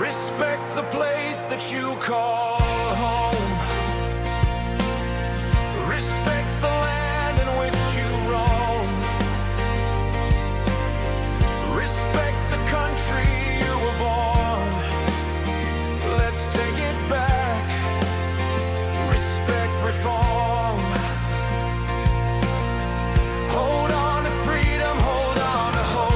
Respect the place that you call home. Respect the land in which you roam. Respect the country you were born. Let's take it back. Respect reform. Hold on to freedom, hold on to hope.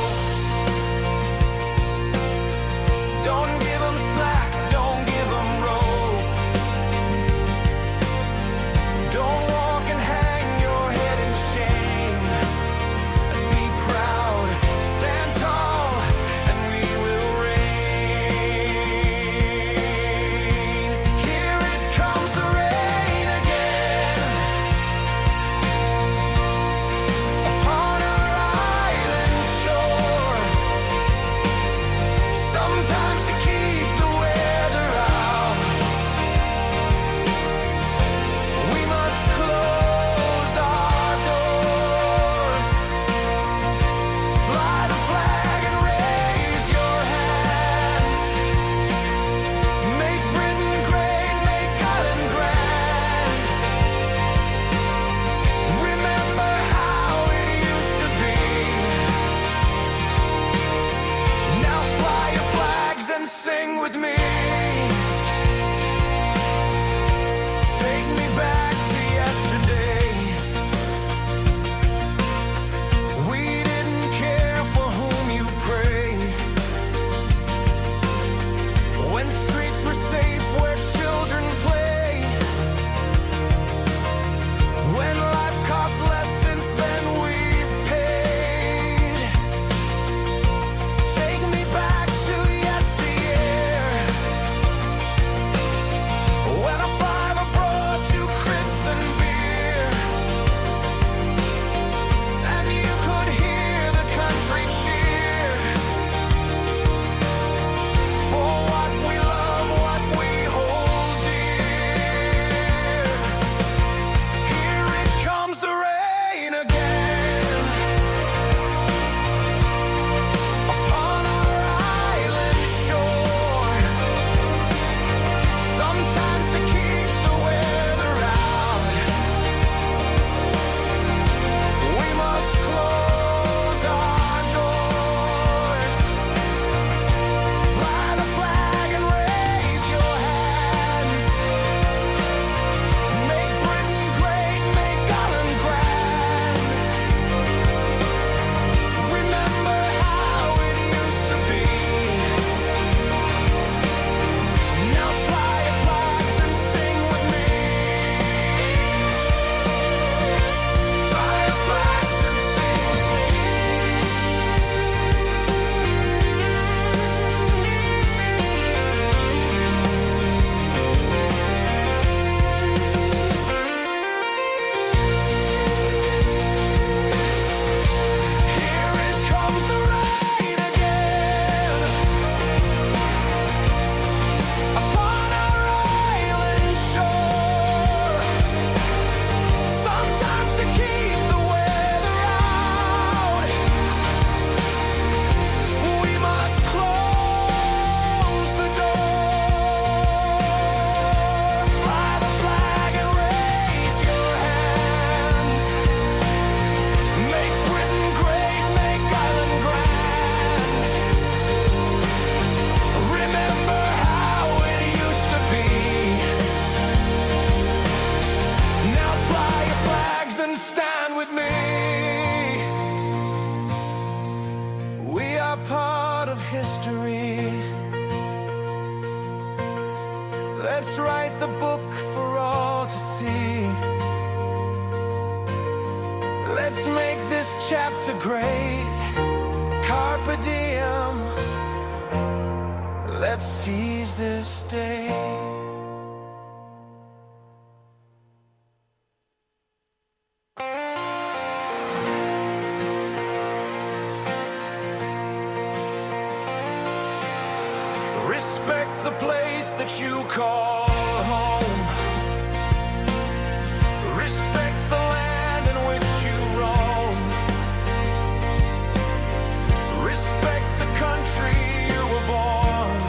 Don't give them slack, don't give them rope. Don't walk and hang your head in shame. Be proud, stand tall, and we will reign. Here it comes the rain again. Upon our island shore. Sometimes to keep the weather out, we must close our doors. Fly the flag and raise your hands. Make Britain great, make Ireland grand. Remember how it used to be. Now fly your flags and sing with me. Take me back to yesterday. We didn't care for whom you pray. When streets were safe where children play. When life costs less, since then we've paid. Take me back to yesteryear. When a fiver brought you crisps and beer. And you could hear the country cheer. For what we love, what we hold dear. Here it comes the rain again. Upon our island shore. Sometimes to keep the weather out, we must close our doors. Fly the flag and raise your hands. Make Britain great, make Ireland grand. Remember how it used to be. Now fly your flags and sing with me. Fly your flags and sing with me. Here it comes the rain again. Upon our island shore. Sometimes to keep the weather out, we must close the door. Fly the flag and raise your hands. Make Britain great, make Ireland grand. Remember how it used to be. Now fly your flags and stand with me. We are part of history. Let's write the book for all to see. Let's make this chapter great. Carpe diem. Let's seize this day. Respect the place that you call home. Respect the land in which you roam. Respect the country you were born.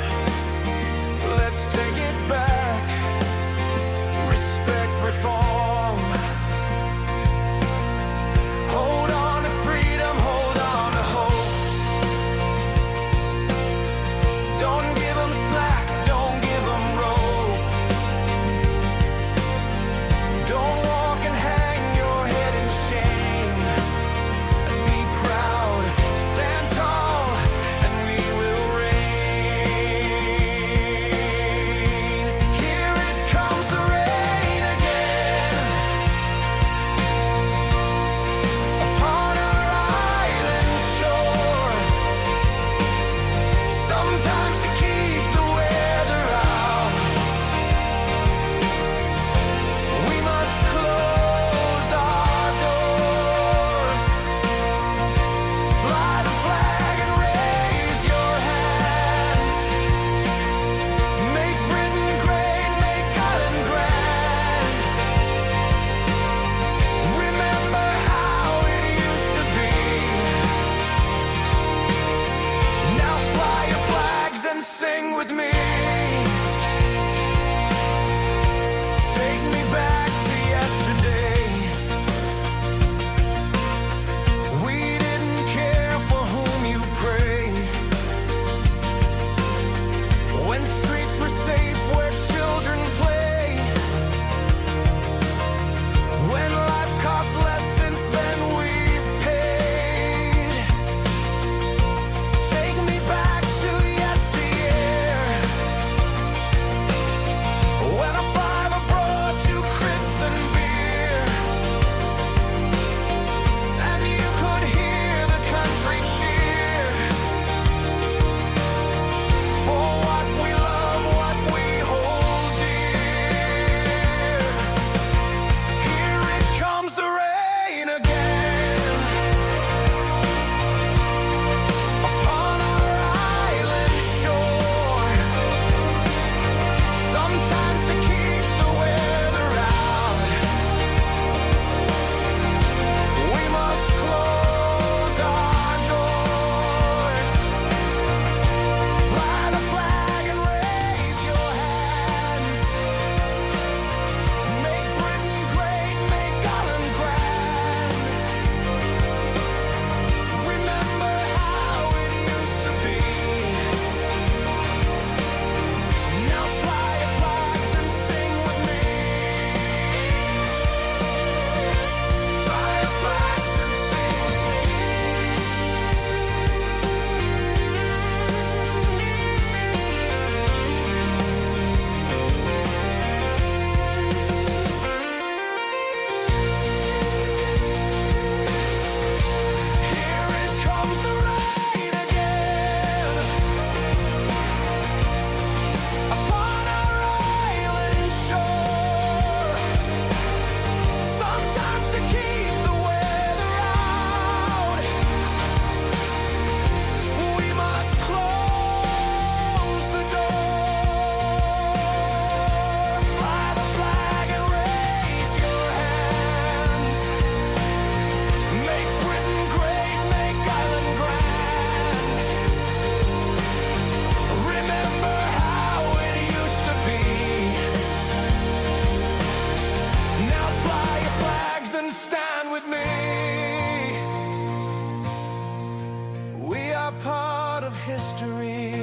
history.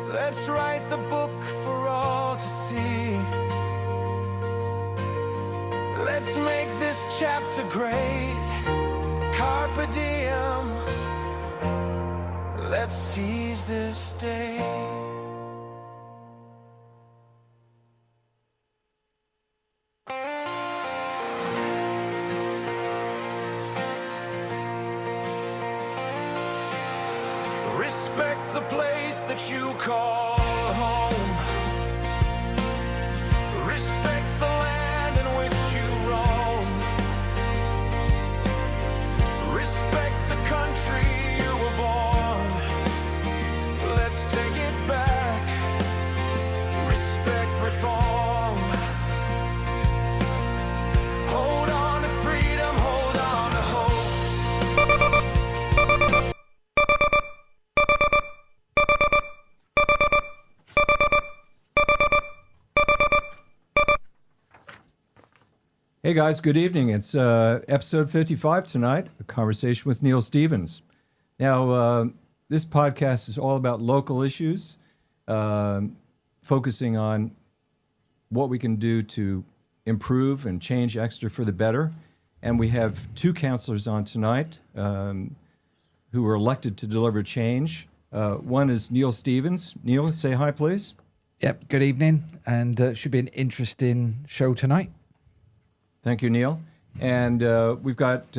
Let's write the book for all to see. Let's make this chapter great. Carpe diem. Let's seize this day. Respect the place that you call home. Respect the land in which you roam. Respect the country you were born. Let's take it back. Respect reform. Hold on to freedom, hold on to hope. Hey guys, good evening. It's episode 55 tonight, a conversation with Neil Stevens. Now, this podcast is all about local issues, focusing on what we can do to improve and change Exeter for the better. And we have two counselors on tonight who were elected to deliver change. One is Neil Stevens. Neil, say hi, please. Yep, good evening, and it should be an interesting show tonight. Thank you, Neil. And we've got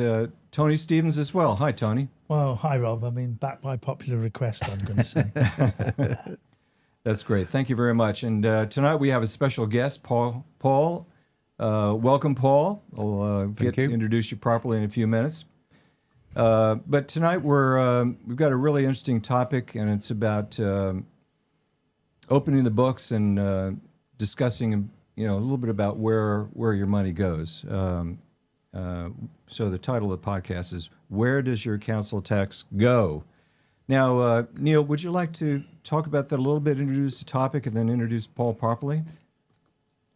Tony Stevens as well. Hi, Tony. Well, hi, Rob. I mean, back by popular request, I'm going to say. That's great. Thank you very much. And tonight we have a special guest, Paul. Welcome, Paul. I'll introduce you properly in a few minutes. But tonight we've got a really interesting topic, and it's about opening the books and discussing a little bit about where your money goes. So the title of the podcast is, Where Does Your Council Tax Go? Now, Neil, would you like to talk about that a little bit, introduce the topic, and then introduce Paul properly?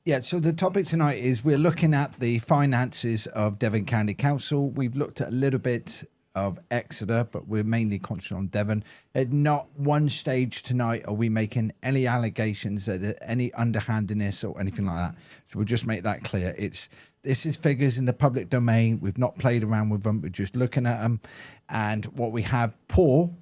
Yeah, so the topic tonight is we're looking at the finances of Devon County Council. We've looked at a little bit of Exeter, but we're mainly concentrating on Devon. At not one stage tonight are we making any allegations that any underhandedness or anything like that. So we'll just make that clear. This is figures in the public domain. We've not played around with them. We're just looking at them. And what we have, Paul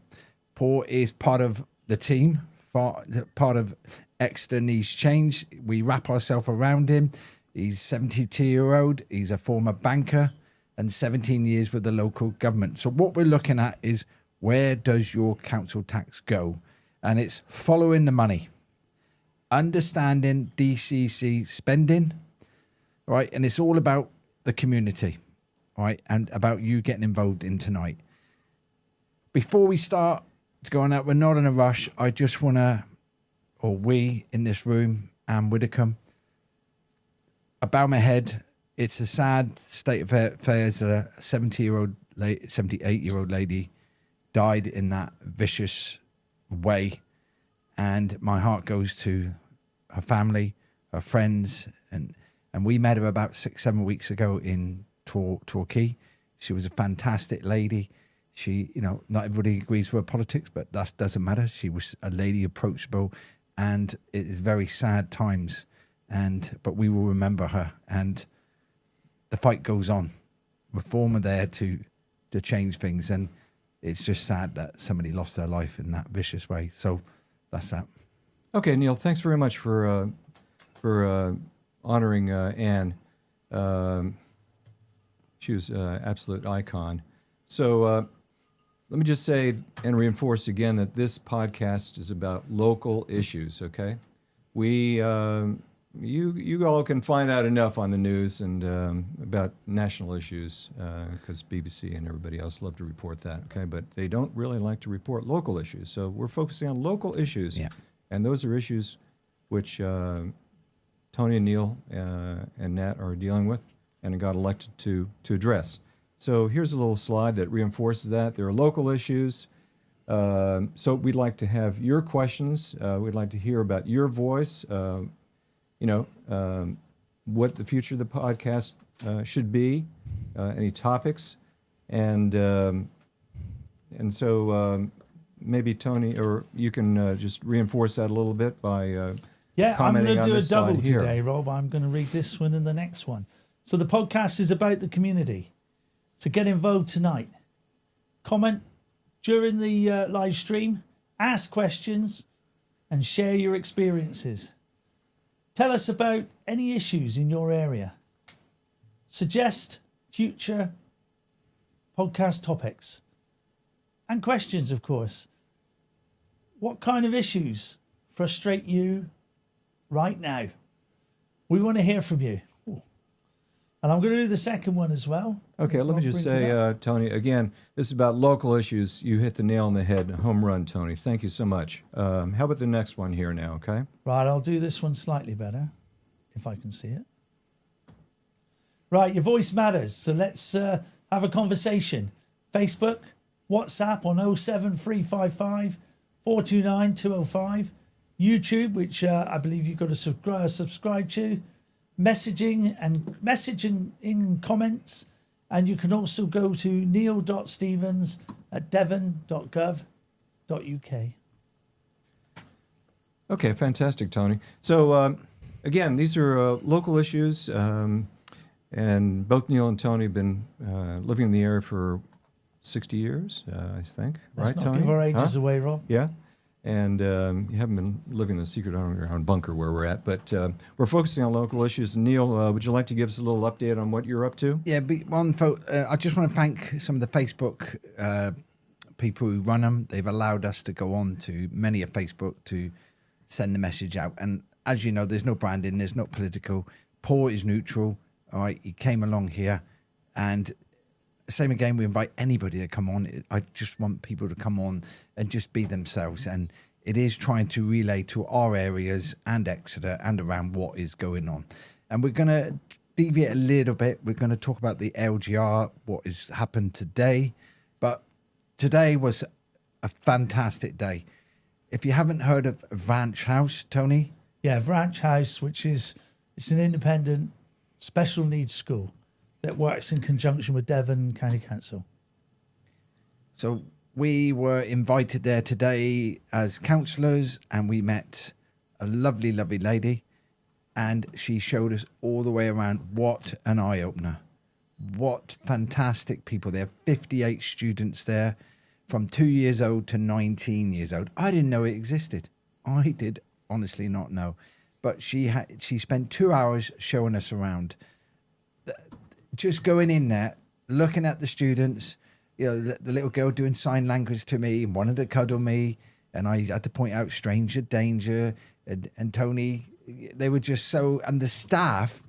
is part of the team, part of Exeter Needs Change. We wrap ourselves around him. He's 72-year-old. He's a former banker and 17 years with the local government. So what we're looking at is, where does your council tax go? And it's following the money, understanding DCC spending, right? And it's all about the community, right? And about you getting involved in tonight. Before we start to go on out, we're not in a rush. I just want to, or we in this room, Anne Widdicombe, I bow my head. It's a sad state of affairs that a 78-year-old lady died in that vicious way. And my heart goes to her family, her friends. And we met her about 6-7 weeks ago in Torquay. She was a fantastic lady. She, not everybody agrees with her politics, but that doesn't matter. She was a lady, approachable. And it is very sad times. But we will remember her. And the fight goes on. Reform are there to change things, and it's just sad that somebody lost their life in that vicious way. So that's that. Okay, Neil, thanks very much for honoring Anne. She was an absolute icon. So let me just say and reinforce again that this podcast is about local issues, okay? You all can find out enough on the news and about national issues because BBC and everybody else love to report that, okay? But they don't really like to report local issues. So we're focusing on local issues. Yeah. And those are issues which Tony and Neil and Nat are dealing with and got elected to address. So here's a little slide that reinforces that. There are local issues. So we'd like to have your questions. We'd like to hear about your voice. What the future of the podcast should be, any topics, and And so maybe Tony, or you can just reinforce that a little bit by Yeah, I'm going commenting to on do a this slide double here. today, Rob. I'm going to read this one and the next one. So the podcast is about the community. So get involved tonight. Comment during the live stream, ask questions, and share your experiences. Tell us about any issues in your area. Suggest future podcast topics and questions, of course. What kind of issues frustrate you right now? We want to hear from you. And I'm going to do the second one as well. Okay, let me just say, Tony, again, this is about local issues. You hit the nail on the head. Home run, Tony. Thank you so much. How about the next one here now, okay? Right, I'll do this one slightly better, if I can see it. Right, your voice matters. So let's have a conversation. Facebook, WhatsApp on 07355 429 205. YouTube, which I believe you've got to subscribe to. Messaging in comments, and you can also go to neil.stevens@devon.gov.uk. Okay, fantastic, Tony. So, again, these are local issues, and both Neil and Tony have been living in the area for 60 years, I think. Let's right, not Tony? give our ages away, Rob. Yeah. And you haven't been living in the secret underground bunker where we're at, but we're focusing on local issues. Neil, would you like to give us a little update on what you're up to? Yeah, I just want to thank some of the Facebook people who run them. They've allowed us to go on to many of Facebook to send the message out. And as you know, there's no branding, there's not political. Paul is neutral. All right, he came along here, and same again, we invite anybody to come on. I just want people to come on and just be themselves. And it is trying to relay to our areas and Exeter and around what is going on. And we're going to deviate a little bit. We're going to talk about the LGR, what has happened today. But today was a fantastic day. If you haven't heard of Ranch House, Tony? Yeah, Ranch House, it's an independent special needs school that works in conjunction with Devon County Council. So we were invited there today as councillors, and we met a lovely, lovely lady, and she showed us all the way around. What an eye-opener. What fantastic people there. 58 students there from 2 years old to 19 years old. I didn't know it existed. I did honestly not know. But she spent 2 hours showing us around. Just going in there, looking at the students, you know, the little girl doing sign language to me, wanted to cuddle me, and I had to point out stranger danger, and Tony, they were just so, and the staff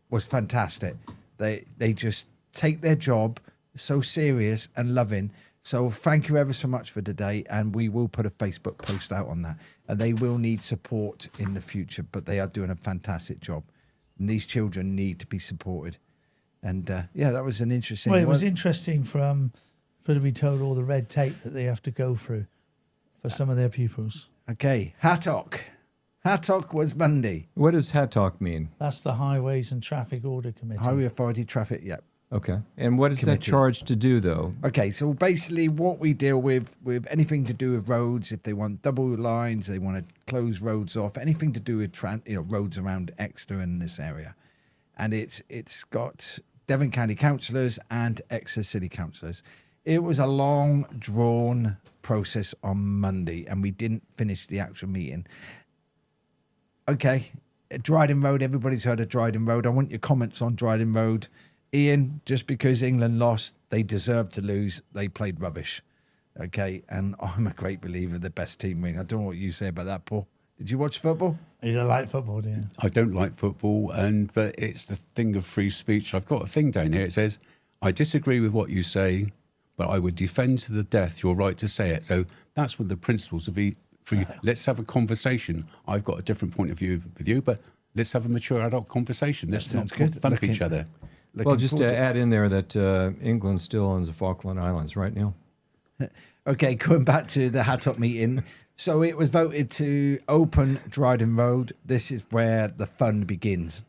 was fantastic. They just take their job so serious and loving. So thank you ever so much for today, and we will put a Facebook post out on that. And they will need support in the future, but they are doing a fantastic job. And these children need to be supported. And yeah, that was an interesting. Well, it was interesting for to be told all the red tape that they have to go through for some of their pupils. Okay, Hattock. Hattock was Monday. What does HATOC mean? That's the Highways and Traffic Order Committee. Highway Authority Traffic, yeah. Okay. And what is that charged to do, though? Okay, so basically what we deal with anything to do with roads, if they want double lines, they want to close roads off, anything to do with roads around Exeter and this area. And it's got Devon County councillors and Exeter City councillors. It was a long, drawn process on Monday, and we didn't finish the actual meeting. Okay, Dryden Road, everybody's heard of Dryden Road. I want your comments on Dryden Road. Ian, just because England lost, they deserved to lose. They played rubbish. Okay, and I'm a great believer the best team win. I don't know what you say about that, Paul. Did you watch football? You don't like football, do you? I don't like football, but it's the thing of free speech. I've got a thing down here. It says, I disagree with what you say, but I would defend to the death your right to say it. So that's what the principles of free. Let's have a conversation. I've got a different point of view with you, but let's have a mature adult conversation. Let's not make fun of each other. Well, just to add in there that England still owns the Falkland Islands, right, Neil? Okay, going back to the Hattock meeting. So it was voted to open Dryden Road. This is where the fun begins.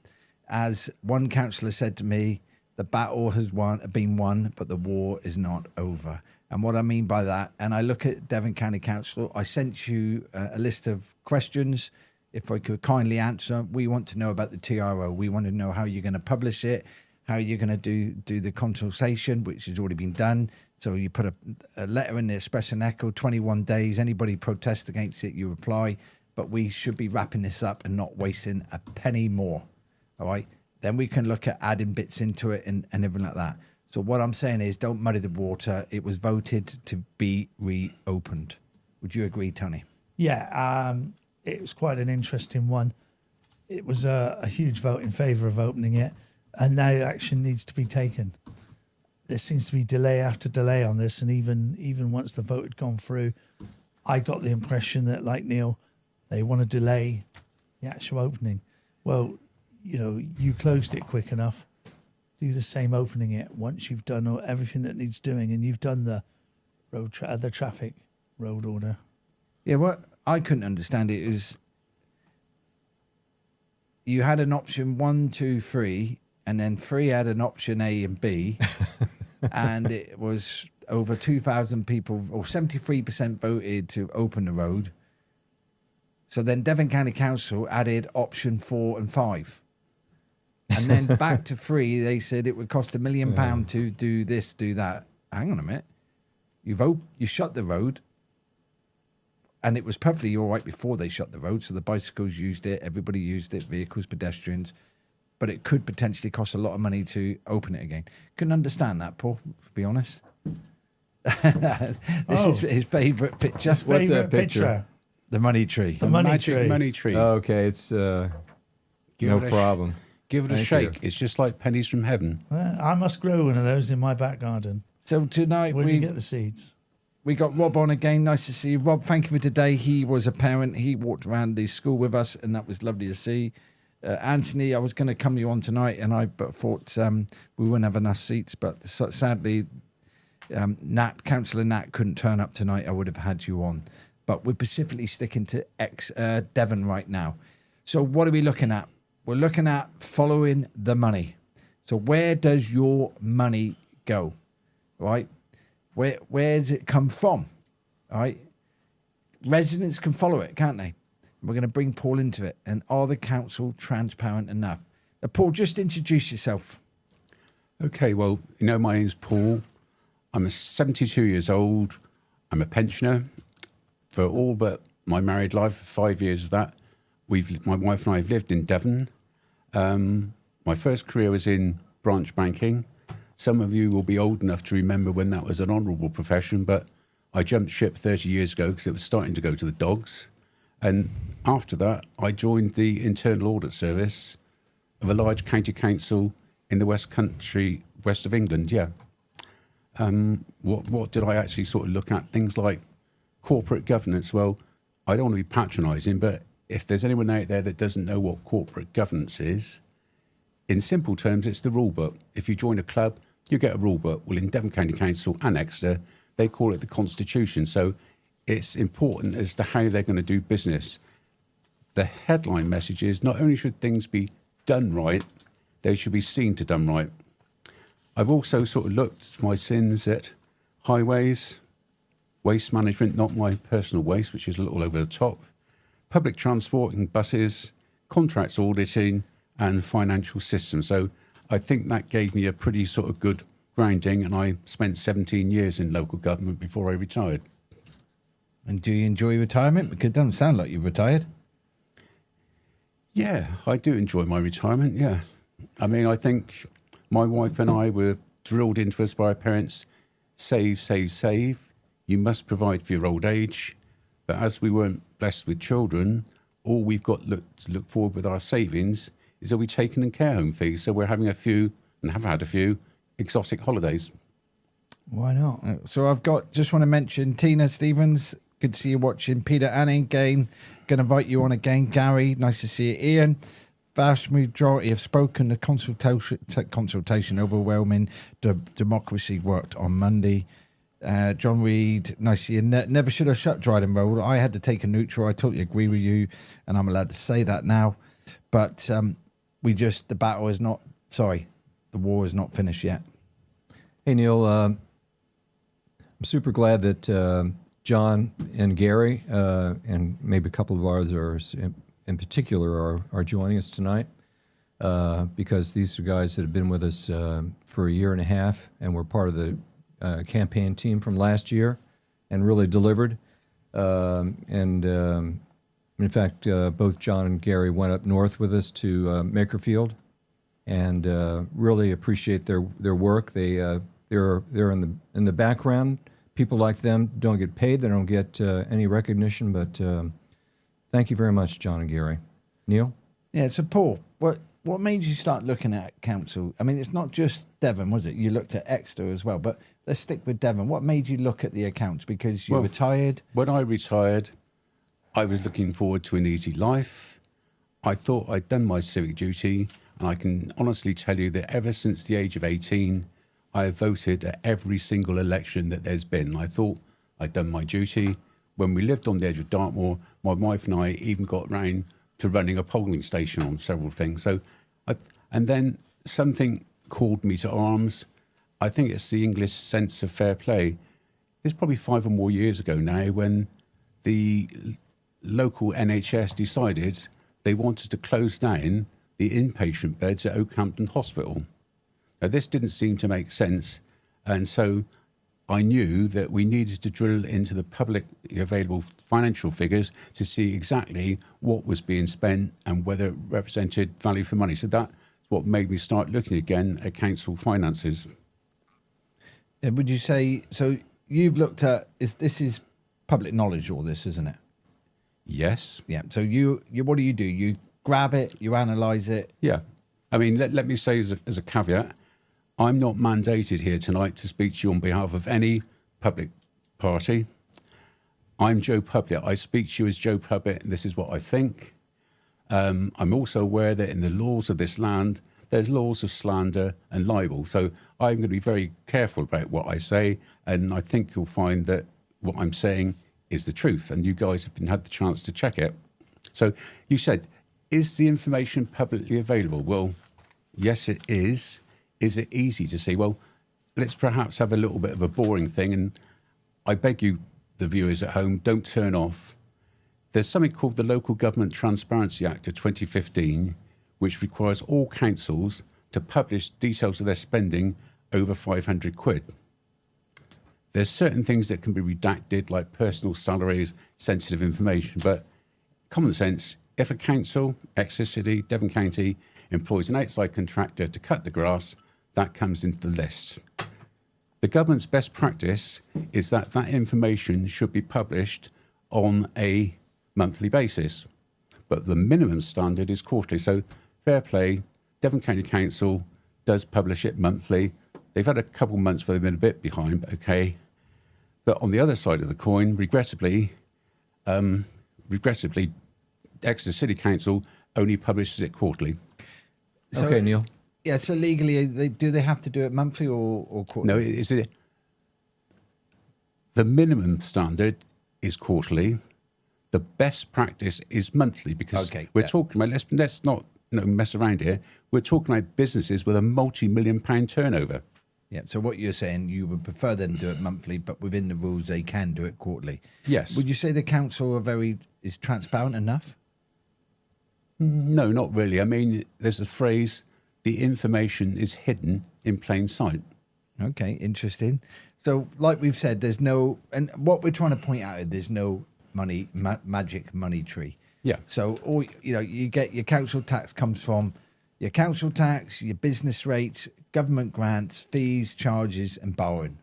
As one councillor said to me, The battle has been won, but the war is not over. And what I mean by that, and I look at Devon County Council, I sent you a list of questions. If I could kindly answer, we want to know about the TRO. We want to know how you're going to publish it, how you're going to do the consultation, which has already been done. So you put a letter in the Express and Echo, 21 days. Anybody protest against it, you reply. But we should be wrapping this up and not wasting a penny more. All right? Then we can look at adding bits into it and everything like that. So what I'm saying is don't muddy the water. It was voted to be reopened. Would you agree, Tony? Yeah, it was quite an interesting one. It was a huge vote in favour of opening it, and now action needs to be taken. There seems to be delay after delay on this, and even once the vote had gone through, I got the impression that, like Neil, they want to delay the actual opening. Well, you closed it quick enough. Do the same opening it once you've done everything that needs doing, and you've done the the traffic road order. Yeah, what I couldn't understand it is you had an option 1, 2, 3, and then 3 had an option A and B, and it was over 2,000 people, or 73% voted to open the road. So then Devon County Council added option 4 and 5. And then back to 3, they said it would cost £1 million to do this, do that. Hang on a minute. You shut the road, and it was perfectly all right before they shut the road. So the bicycles used it, everybody used it, vehicles, pedestrians. But it could potentially cost a lot of money to open it again. Couldn't understand that, Paul, to be honest. This is his favourite picture. What's that picture? The money tree. The money magic tree. money tree. Okay, it's no problem. Give it a Thank shake. you. It's just like pennies from heaven. I must grow one of those in my back garden. So tonight Where do you get the seeds? we got Rob on again. Nice to see you. Rob, thank you for today. He was a parent. He walked around the school with us, and that was lovely to see. Anthony, I was going to come to you on tonight, but thought we wouldn't have enough seats. But sadly, Councillor Nat couldn't turn up tonight. I would have had you on. But we're specifically sticking to Devon right now. So what are we looking at? We're looking at following the money. So where does your money go? Right? Where does it come from? All right? Residents can follow it, can't they? We're going to bring Paul into it. And are the council transparent enough? Now, Paul, just introduce yourself. Okay, well, my name's Paul. I'm 72 years old. I'm a pensioner. For all but my married life, 5 years of that, my wife and I have lived in Devon. My first career was in branch banking. Some of you will be old enough to remember when that was an honourable profession, but I jumped ship 30 years ago because it was starting to go to the dogs. And after that, I joined the Internal Audit Service of a large county council in the West Country, west of England, yeah. What did I actually sort of look at? Things like corporate governance. Well, I don't want to be patronising, but if there's anyone out there that doesn't know what corporate governance is, in simple terms, it's the rule book. If you join a club, you get a rule book. Well, in Devon County Council and Exeter, they call it the Constitution. So it's important as to how they're going to do business. The headline message is not only should things be done right, they should be seen to done right. I've also sort of looked at my sins at highways, waste management, not my personal waste, which is a little over the top, public transport and buses, contracts auditing, and financial systems. So I think that gave me a pretty sort of good grounding, and I spent 17 years in local government before I retired. And do you enjoy retirement? Because it doesn't sound like you've retired. Yeah, I do enjoy my retirement, yeah. I mean, I think my wife and I were drilled into us by our parents, save, save, save. You must provide for your old age. But as we weren't blessed with children, all we've got to look forward with our savings is that we're taking in care home fees. So we're having a few, and have had a few, exotic holidays. Why not? So just want to mention Tina Stevens. Good to see you watching. Peter Anning again. Going to invite you on again. Gary, nice to see you. Ian, vast majority have spoken. The consultation overwhelming. Democracy worked on Monday. John Reed, nice to see you. Never should have shut Dryden Road. I had to take a neutral. I totally agree with you, and I'm allowed to say that now. But the battle is not. Sorry, the war is not finished yet. Hey, Neil, I'm super glad that John and Gary and maybe a couple of others in particular are joining us tonight because these are guys that have been with us for a year and a half and were part of the campaign team from last year and really delivered. In fact, both John and Gary went up north with us to Makerfield, and really appreciate their work. They're in the background. People like them don't get paid. They don't get any recognition. But thank you very much, John and Gary. Neil? Yeah. So Paul, what made you start looking at council? I mean, it's not just Devon, was it? You looked at Exeter as well. But let's stick with Devon. What made you look at the accounts? Because you retired. When I retired, I was looking forward to an easy life. I thought I'd done my civic duty, and I can honestly tell you that ever since the age of 18, I have voted at every single election that there's been. I thought I'd done my duty. When we lived on the edge of Dartmoor, my wife and I even got round to running a polling station on several things. And then something called me to arms. I think it's the English sense of fair play. It's probably 5 or more years ago now when the local NHS decided they wanted to close down the inpatient beds at Oakhampton Hospital. Now, this didn't seem to make sense, and so I knew that we needed to drill into the publicly available financial figures to see exactly what was being spent and whether it represented value for money. So that's what made me start looking again at council finances. Would you say, so you've looked at, this is public knowledge, all this, isn't it? Yes. Yeah. So you what do? You grab it, you analyse it. Yeah. I mean, let me say as a caveat, I'm not mandated here tonight to speak to you on behalf of any public party. I'm Joe Public. I speak to you as Joe Public, and this is what I think. I'm also aware that in the laws of this land, there's laws of slander and libel. So I'm going to be very careful about what I say, and I think you'll find that what I'm saying is the truth, and you guys have had the chance to check it. So you said, is the information publicly available? Well, yes, it is. Is it easy to see? Well, let's perhaps have a little bit of a boring thing, and I beg you, the viewers at home, don't turn off. There's something called the Local Government Transparency Act of 2015, which requires all councils to publish details of their spending over 500 quid. There's certain things that can be redacted, like personal salaries, sensitive information, but common sense, if a council, Exeter City, Devon County, employs an outside contractor to cut the grass, that comes into the list. The government's best practice is that that information should be published on a monthly basis, but the minimum standard is quarterly. So fair play, Devon County Council does publish it monthly. They've had a couple of months where they've been a bit behind, but okay. But on the other side of the coin, regrettably, Exeter City Council only publishes it quarterly. So, okay, Neil. Yeah, so legally, do they have to do it monthly or quarterly? No, the minimum standard is quarterly. The best practice is monthly because we're talking about, let's not mess around here. We're talking about businesses with a multi-million-pound turnover. Yeah, so what you're saying, you would prefer them to do it monthly, but within the rules, they can do it quarterly. Yes. Would you say the council is transparent enough? No, not really. I mean, there's a phrase, the information is hidden in plain sight. Okay, interesting. So, like we've said, there's no, and what we're trying to point out is there's no magic money tree. Yeah. So, all you get your council tax comes from your council tax, your business rates, government grants, fees, charges, and borrowing,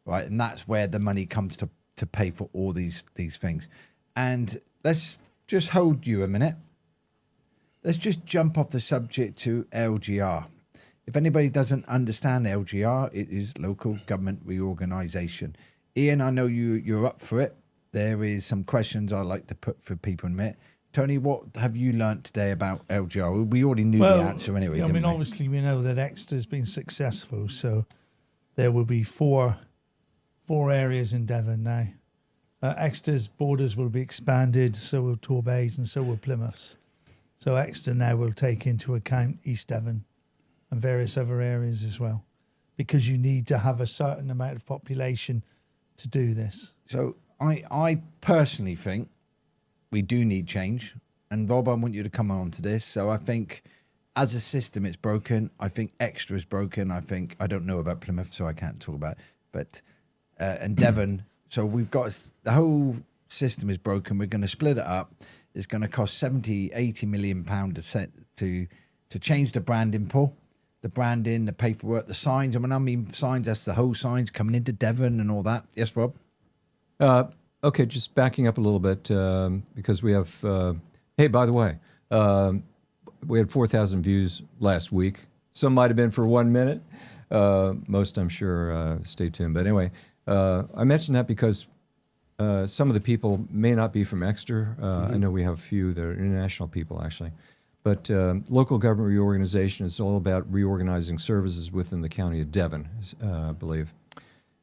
right? And that's where the money comes to pay for all these things. And let's just hold you a minute. Let's just jump off the subject to LGR. If anybody doesn't understand LGR, it is Local Government Reorganisation. Ian, I know you're up for it. There is some questions I'd like to put for people in a minute. Tony, what have you learnt today about LGR? We already knew the answer anyway, didn't we? Obviously we know that Exeter's been successful, so there will be four areas in Devon now. Exeter's borders will be expanded, so will Torbay's and so will Plymouth's. So Exeter now will take into account East Devon and various other areas as well, because you need to have a certain amount of population to do this. So I personally think we do need change. And Rob, I want you to come on to this. So I think as a system, it's broken. I think Exeter is broken. I don't know about Plymouth, so I can't talk about it. But, and Devon, so we've got, the whole system is broken. We're going to split it up. It's going to cost 70, 80 million pound to change the branding, Paul. The branding, the paperwork, the signs. And when I mean signs, that's the whole signs coming into Devon and all that. Yes, Rob? Okay, just backing up a little bit because we have, hey, by the way, we had 4,000 views last week. Some might have been for 1 minute. Most, I'm sure, stay tuned. But anyway, I mentioned that because some of the people may not be from Exeter. I know we have a few that are international people, actually. But local government reorganization is all about reorganizing services within the county of Devon, I believe.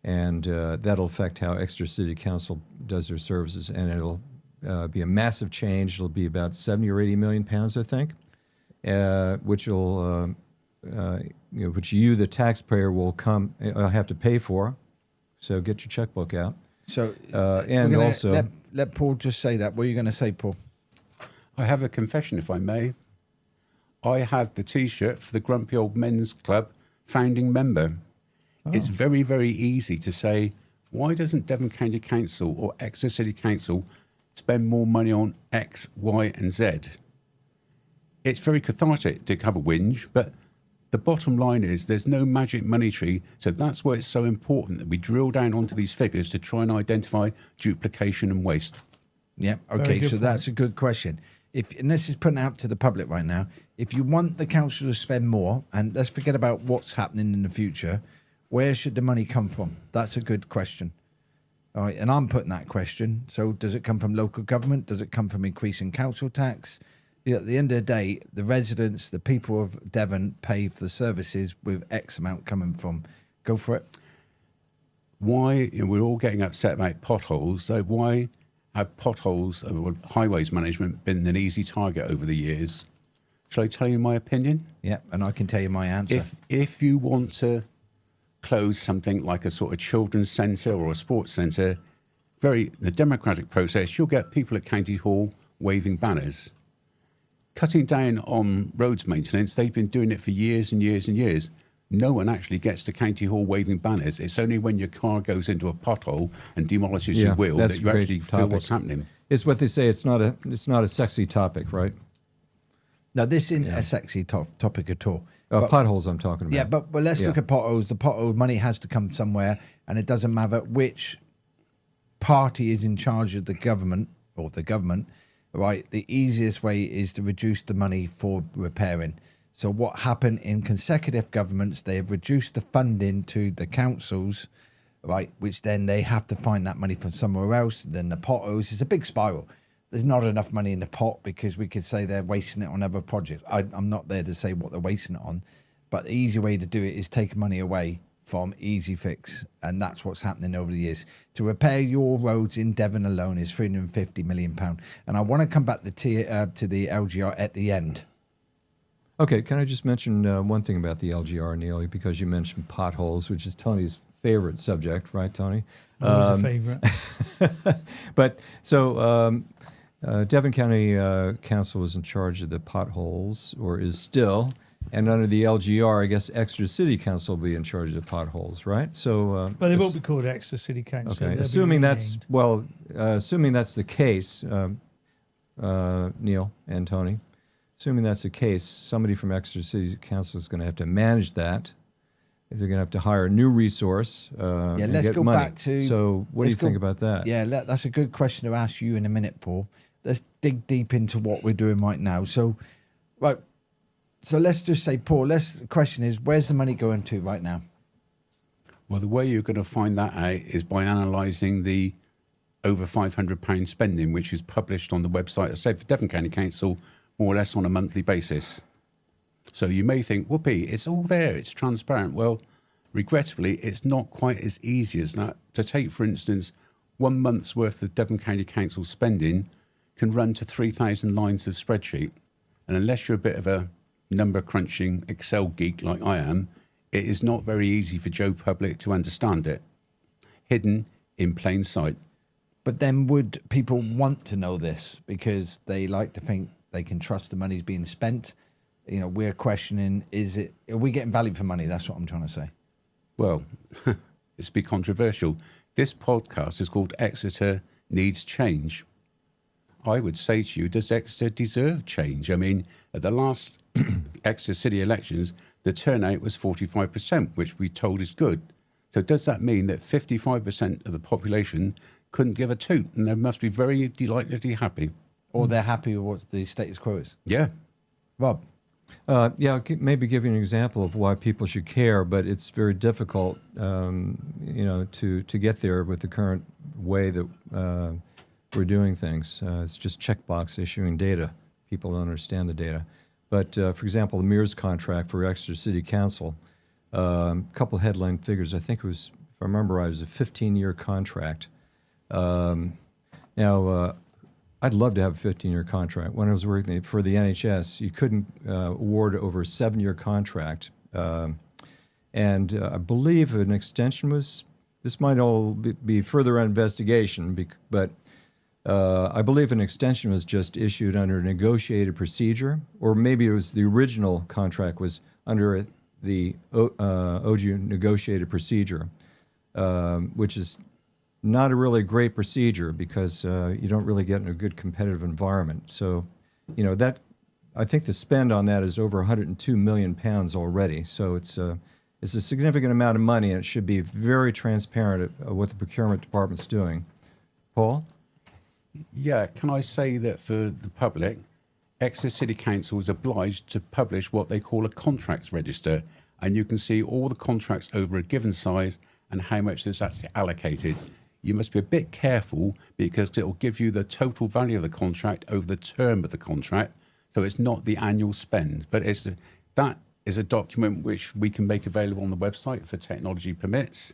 And that'll affect how Exeter City Council does their services. And it'll be a massive change. It'll be about 70 or 80 million pounds, I think, which will, which you, the taxpayer, will have to pay for. So get your checkbook out. So, and also let Paul just say that. What are you going to say, Paul? I have a confession, if I may. I have the T-shirt for the Grumpy Old Men's Club founding member. Oh. It's very, very easy to say, why doesn't Devon County Council or Exeter City Council spend more money on X, Y, and Z? It's very cathartic to have a whinge, but the bottom line is there's no magic money tree, so that's why it's so important that we drill down onto these figures to try and identify duplication and waste. Yeah, okay, so that's a good question. And this is putting out to the public right now, if you want the council to spend more, and let's forget about what's happening in the future, where should the money come from? That's a good question. All right, and I'm putting that question. So does it come from local government? Does it come from increasing council tax? At the end of the day, the residents, the people of Devon pay for the services with X amount coming from. Go for it. Why, we're all getting upset about potholes, so why have potholes of highways management been an easy target over the years? Shall I tell you my opinion? Yeah, and I can tell you my answer. If you want to close something like a sort of children's centre or a sports centre, the democratic process, you'll get people at County Hall waving banners. Cutting down on roads maintenance, they've been doing it for years and years and years. No one actually gets to County Hall waving banners. It's only when your car goes into a pothole and demolishes your wheel that you actually feel what's happening. It's what they say. It's not a sexy topic, right? No, this isn't a sexy topic at all. Potholes I'm talking about. Yeah, but let's look at potholes. The pothole money has to come somewhere, and it doesn't matter which party is in charge of the government, right? The easiest way is to reduce the money for repairing. So what happened in consecutive governments, they have reduced the funding to the councils, right, which then they have to find that money from somewhere else. And then the potholes is a big spiral. There's not enough money in the pot because we could say they're wasting it on other projects. I'm not there to say what they're wasting it on, but the easy way to do it is take money away from Easy Fix, and that's what's happening over the years. To repair your roads in Devon alone is £350 million. And I want to come back to the LGR at the end. Okay, can I just mention one thing about the LGR, Neil, because you mentioned potholes, which is Tony's favorite subject, right, Tony? Always a favorite. But so Devon County Council was in charge of the potholes, or is still, and under the LGR, I guess Exeter City Council will be in charge of the potholes, right? So, but they won't be called Exeter City Council. Okay, assuming that's the case, Neil and Tony. Assuming that's the case, somebody from Exeter City Council is going to have to manage that. They're going to have to hire a new resource. Let's go back to. So, what do you think about that? Yeah, that's a good question to ask you in a minute, Paul. Let's dig deep into what we're doing right now. So, right. So let's just say, Paul. The question is, where's the money going to right now? Well, the way you're going to find that out is by analysing the over £500 spending, which is published on the website, I said, for Devon County Council, more or less on a monthly basis. So you may think, whoopee, it's all there, it's transparent. Well, regrettably, it's not quite as easy as that. To take, for instance, 1 month's worth of Devon County Council spending can run to 3,000 lines of spreadsheet. And unless you're a bit of a number crunching Excel geek like I am, it is not very easy for Joe Public to understand it. Hidden in plain sight. But then would people want to know this because they like to think they can trust the money's being spent? You know, we're questioning, are we getting value for money? That's what I'm trying to say. Well, it's a bit controversial. This podcast is called Exeter Needs Change. I would say to you, does Exeter deserve change? I mean, at the last Exeter City elections, the turnout was 45%, which we told is good. So does that mean that 55% of the population couldn't give a toot, and they must be very delightfully happy? Or they're happy with what the status quo is? Yeah. Rob? Yeah, maybe give you an example of why people should care, but it's very difficult, to get there with the current way that we're doing things. It's just checkbox issuing data. People don't understand the data. But for example, the Cllrs contract for Exeter City Council, a couple of headline figures. I think it was, if I remember right, it was a 15-year contract. Now, I'd love to have a 15-year contract. When I was working for the NHS, you couldn't award over a 7-year contract. And I believe an extension was, this might all be further investigation, but I believe an extension was just issued under a negotiated procedure, or maybe it was the original contract was under the OGU negotiated procedure, which is not a really great procedure because you don't really get in a good competitive environment. So, that I think the spend on that is over 102 million pounds already. So it's a significant amount of money, and it should be very transparent at what the procurement department's doing. Paul? Yeah, can I say that for the public, Exeter City Council is obliged to publish what they call a contracts register, and you can see all the contracts over a given size and how much is actually allocated. You must be a bit careful because it will give you the total value of the contract over the term of the contract, so it's not the annual spend, but that is a document which we can make available on the website if the technology permits.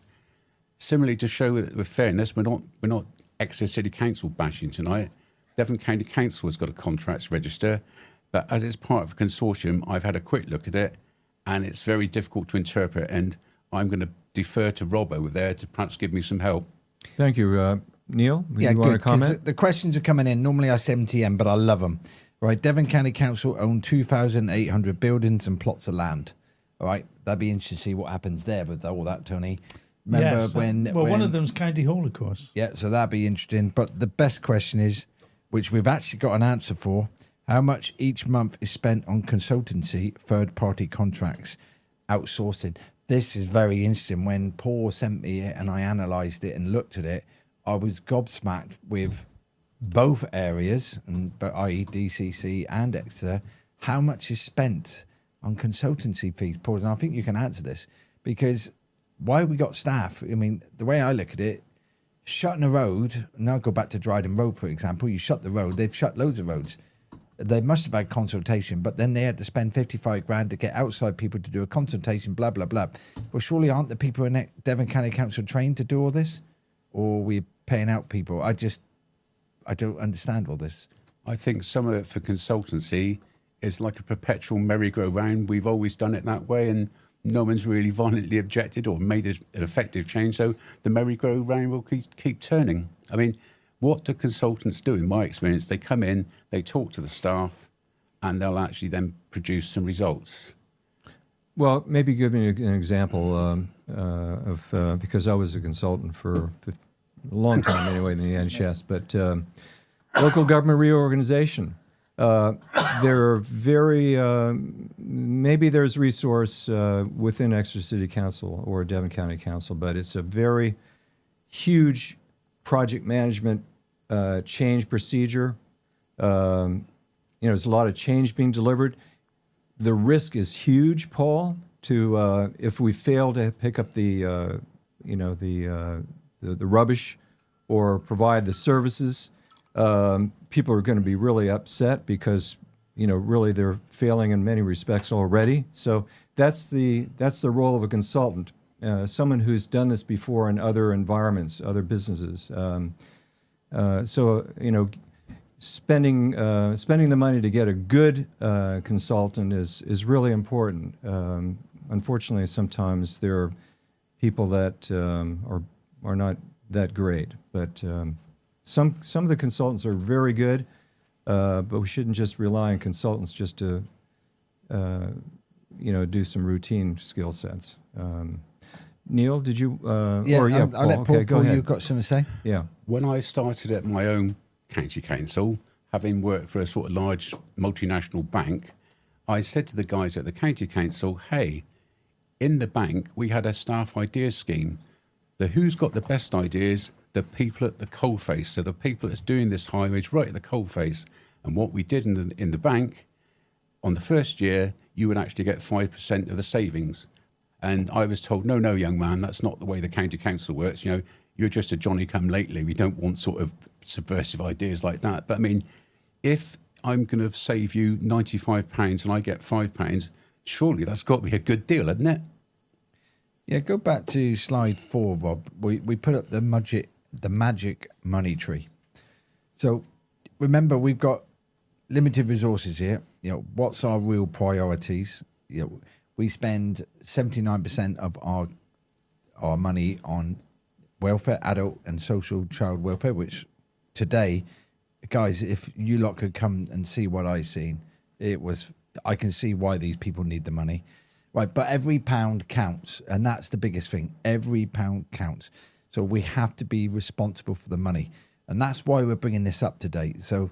Similarly, to show that with fairness, we're not Exeter City Council bashing tonight. Devon County Council has got a contracts register, but as it's part of a consortium, I've had a quick look at it, and it's very difficult to interpret, and I'm going to defer to Rob over there to perhaps give me some help. Thank you. Neil, Yeah, you want to good, 'cause comment? the questions are coming in. Normally I say them to them, but I love them. Right, Devon County Council own 2,800 buildings and plots of land. All right, that'd be interesting to see what happens there with all that, Tony. Remember Yes, when one of them's County Hall, of course. Yeah, so that'd be interesting. But the best question is, which we've actually got an answer for, how much each month is spent on consultancy, third-party contracts, outsourcing. This is very interesting. When Paul sent me it and I analysed it and looked at it, I was gobsmacked with both areas, i.e. DCC and Exeter, how much is spent on consultancy fees, Paul? And I think you can answer this, because why have we got staff? I mean, the way I look at it, shutting a road, and I'll go back to Dryden Road, for example, you shut the road, they've shut loads of roads. They must have had consultation, but then they had to spend 55 grand to get outside people to do a consultation, blah, blah, blah. Well, surely aren't the people in Devon County Council trained to do all this? Or are we paying out people? I don't understand all this. I think some of it for consultancy is like a perpetual merry-go-round. We've always done it that way, and no one's really violently objected or made an effective change. So the merry-go-round will keep turning. I mean, what do consultants do? In my experience, they come in, they talk to the staff, and they'll actually then produce some results. Well, maybe giving an example because I was a consultant for a long time anyway in the NHS, but local government reorganization. There are maybe there's resource within Exeter City Council or Devon County Council, but it's a very huge project management change procedure. There's a lot of change being delivered. The risk is huge, Paul, to if we fail to pick up the rubbish or provide the services. People are going to be really upset because, really they're failing in many respects already. So that's the role of a consultant, someone who's done this before in other environments, other businesses. spending the money to get a good consultant is really important. Unfortunately, sometimes there are people that are not that great, but some of the consultants are very good. But we shouldn't just rely on consultants just to do some routine skill sets. Neil, did you? I'll Paul. let Paul. Okay, go Paul, ahead. you've got something to say? Yeah. When I started at my own county council, having worked for a sort of large multinational bank, I said to the guys at the county council, hey, in the bank, we had a staff ideas scheme. Who's got the best ideas? The people at the coalface. So the people that's doing this highways right at the coalface. And what we did in the bank, on the first year, you would actually get 5% of the savings. And I was told, no, young man, that's not the way the county council works. You're just a Johnny-come-lately. We don't want sort of subversive ideas like that. But I mean, if I'm going to save you £95 and I get £5, surely that's got to be a good deal, hasn't it? Yeah, go back to slide 4, Rob. We put up the magic money tree. So remember, we've got limited resources here. What's our real priorities? We spend 79% of our money on welfare, adult and social child welfare, which today, guys, if you lot could come and see what I seen, I can see why these people need the money. Right, but every pound counts, and that's the biggest thing. Every pound counts. So we have to be responsible for the money. And that's why we're bringing this up to date. So,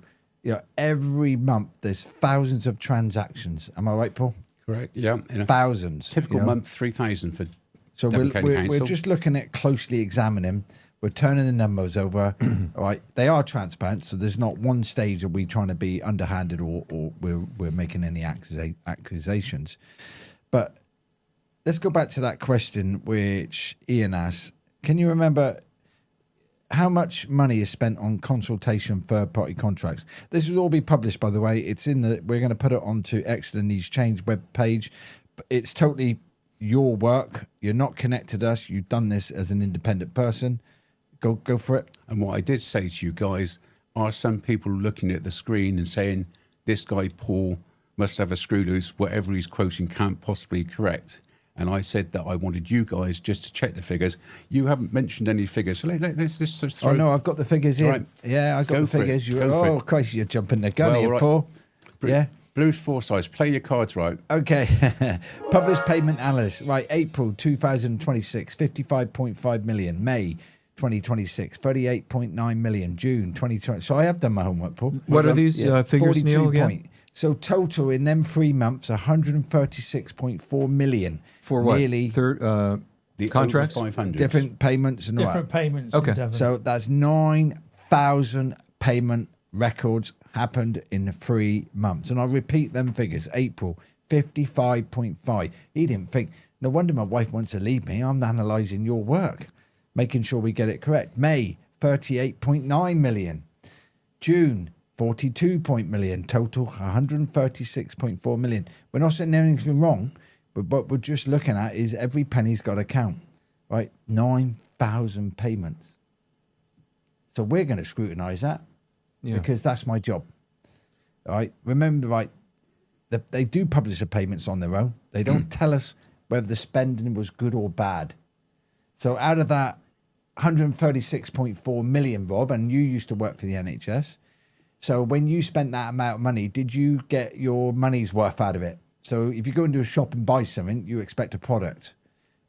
every month there's thousands of transactions. Am I right, Paul? Correct, yeah. Thousands. Typical month, 3,000 for So Devon County Council. we're just looking at closely examining. We're turning the numbers over. All right, they are transparent, so there's not one stage of we trying to be underhanded or we're making any accusations. But let's go back to that question which Ian asked. Can you remember how much money is spent on consultation third-party contracts? This will all be published, by the way. We're going to put it onto Exeter Needs Change webpage. It's totally your work. You're not connected to us. You've done this as an independent person. Go for it. And what I did say to you guys, are some people looking at the screen and saying, this guy, Paul, must have a screw loose, whatever he's quoting can't possibly be correct. And I said that I wanted you guys just to check the figures. You haven't mentioned any figures. So let's just throw... Oh, no, I've got the figures here. Right. Yeah, I've got the figures. Oh, Christ, you're jumping the gun here, right. Paul. Yeah. Blues Forsyth, play your cards right. Okay. Published payment analyst. Right, April 2026, 55.5 million. May 2026, 38.9 million. June 2020. So I have done my homework, Paul. What are these figures, Neil, again? So total in them 3 months, 136.4 million. For what? Nearly The contracts? over 500. different payments and all Different that. payments. Okay. In Devon. So that's 9,000 payment records happened in 3 months. And I'll repeat them figures. April, 55.5. He didn't think, no wonder my wife wants to leave me. I'm analysing your work, making sure we get it correct. May, 38.9 million. June, 42 million. Total, 136.4 million. We're not saying anything wrong, but what we're just looking at is every penny's got to count, right? 9,000 payments. So we're going to scrutinise that because that's my job. All right. Remember, right? They do publish the payments on their own. They don't tell us whether the spending was good or bad. So out of that 136.4 million, Rob, and you used to work for the NHS. So when you spent that amount of money, did you get your money's worth out of it? So if you go into a shop and buy something, you expect a product.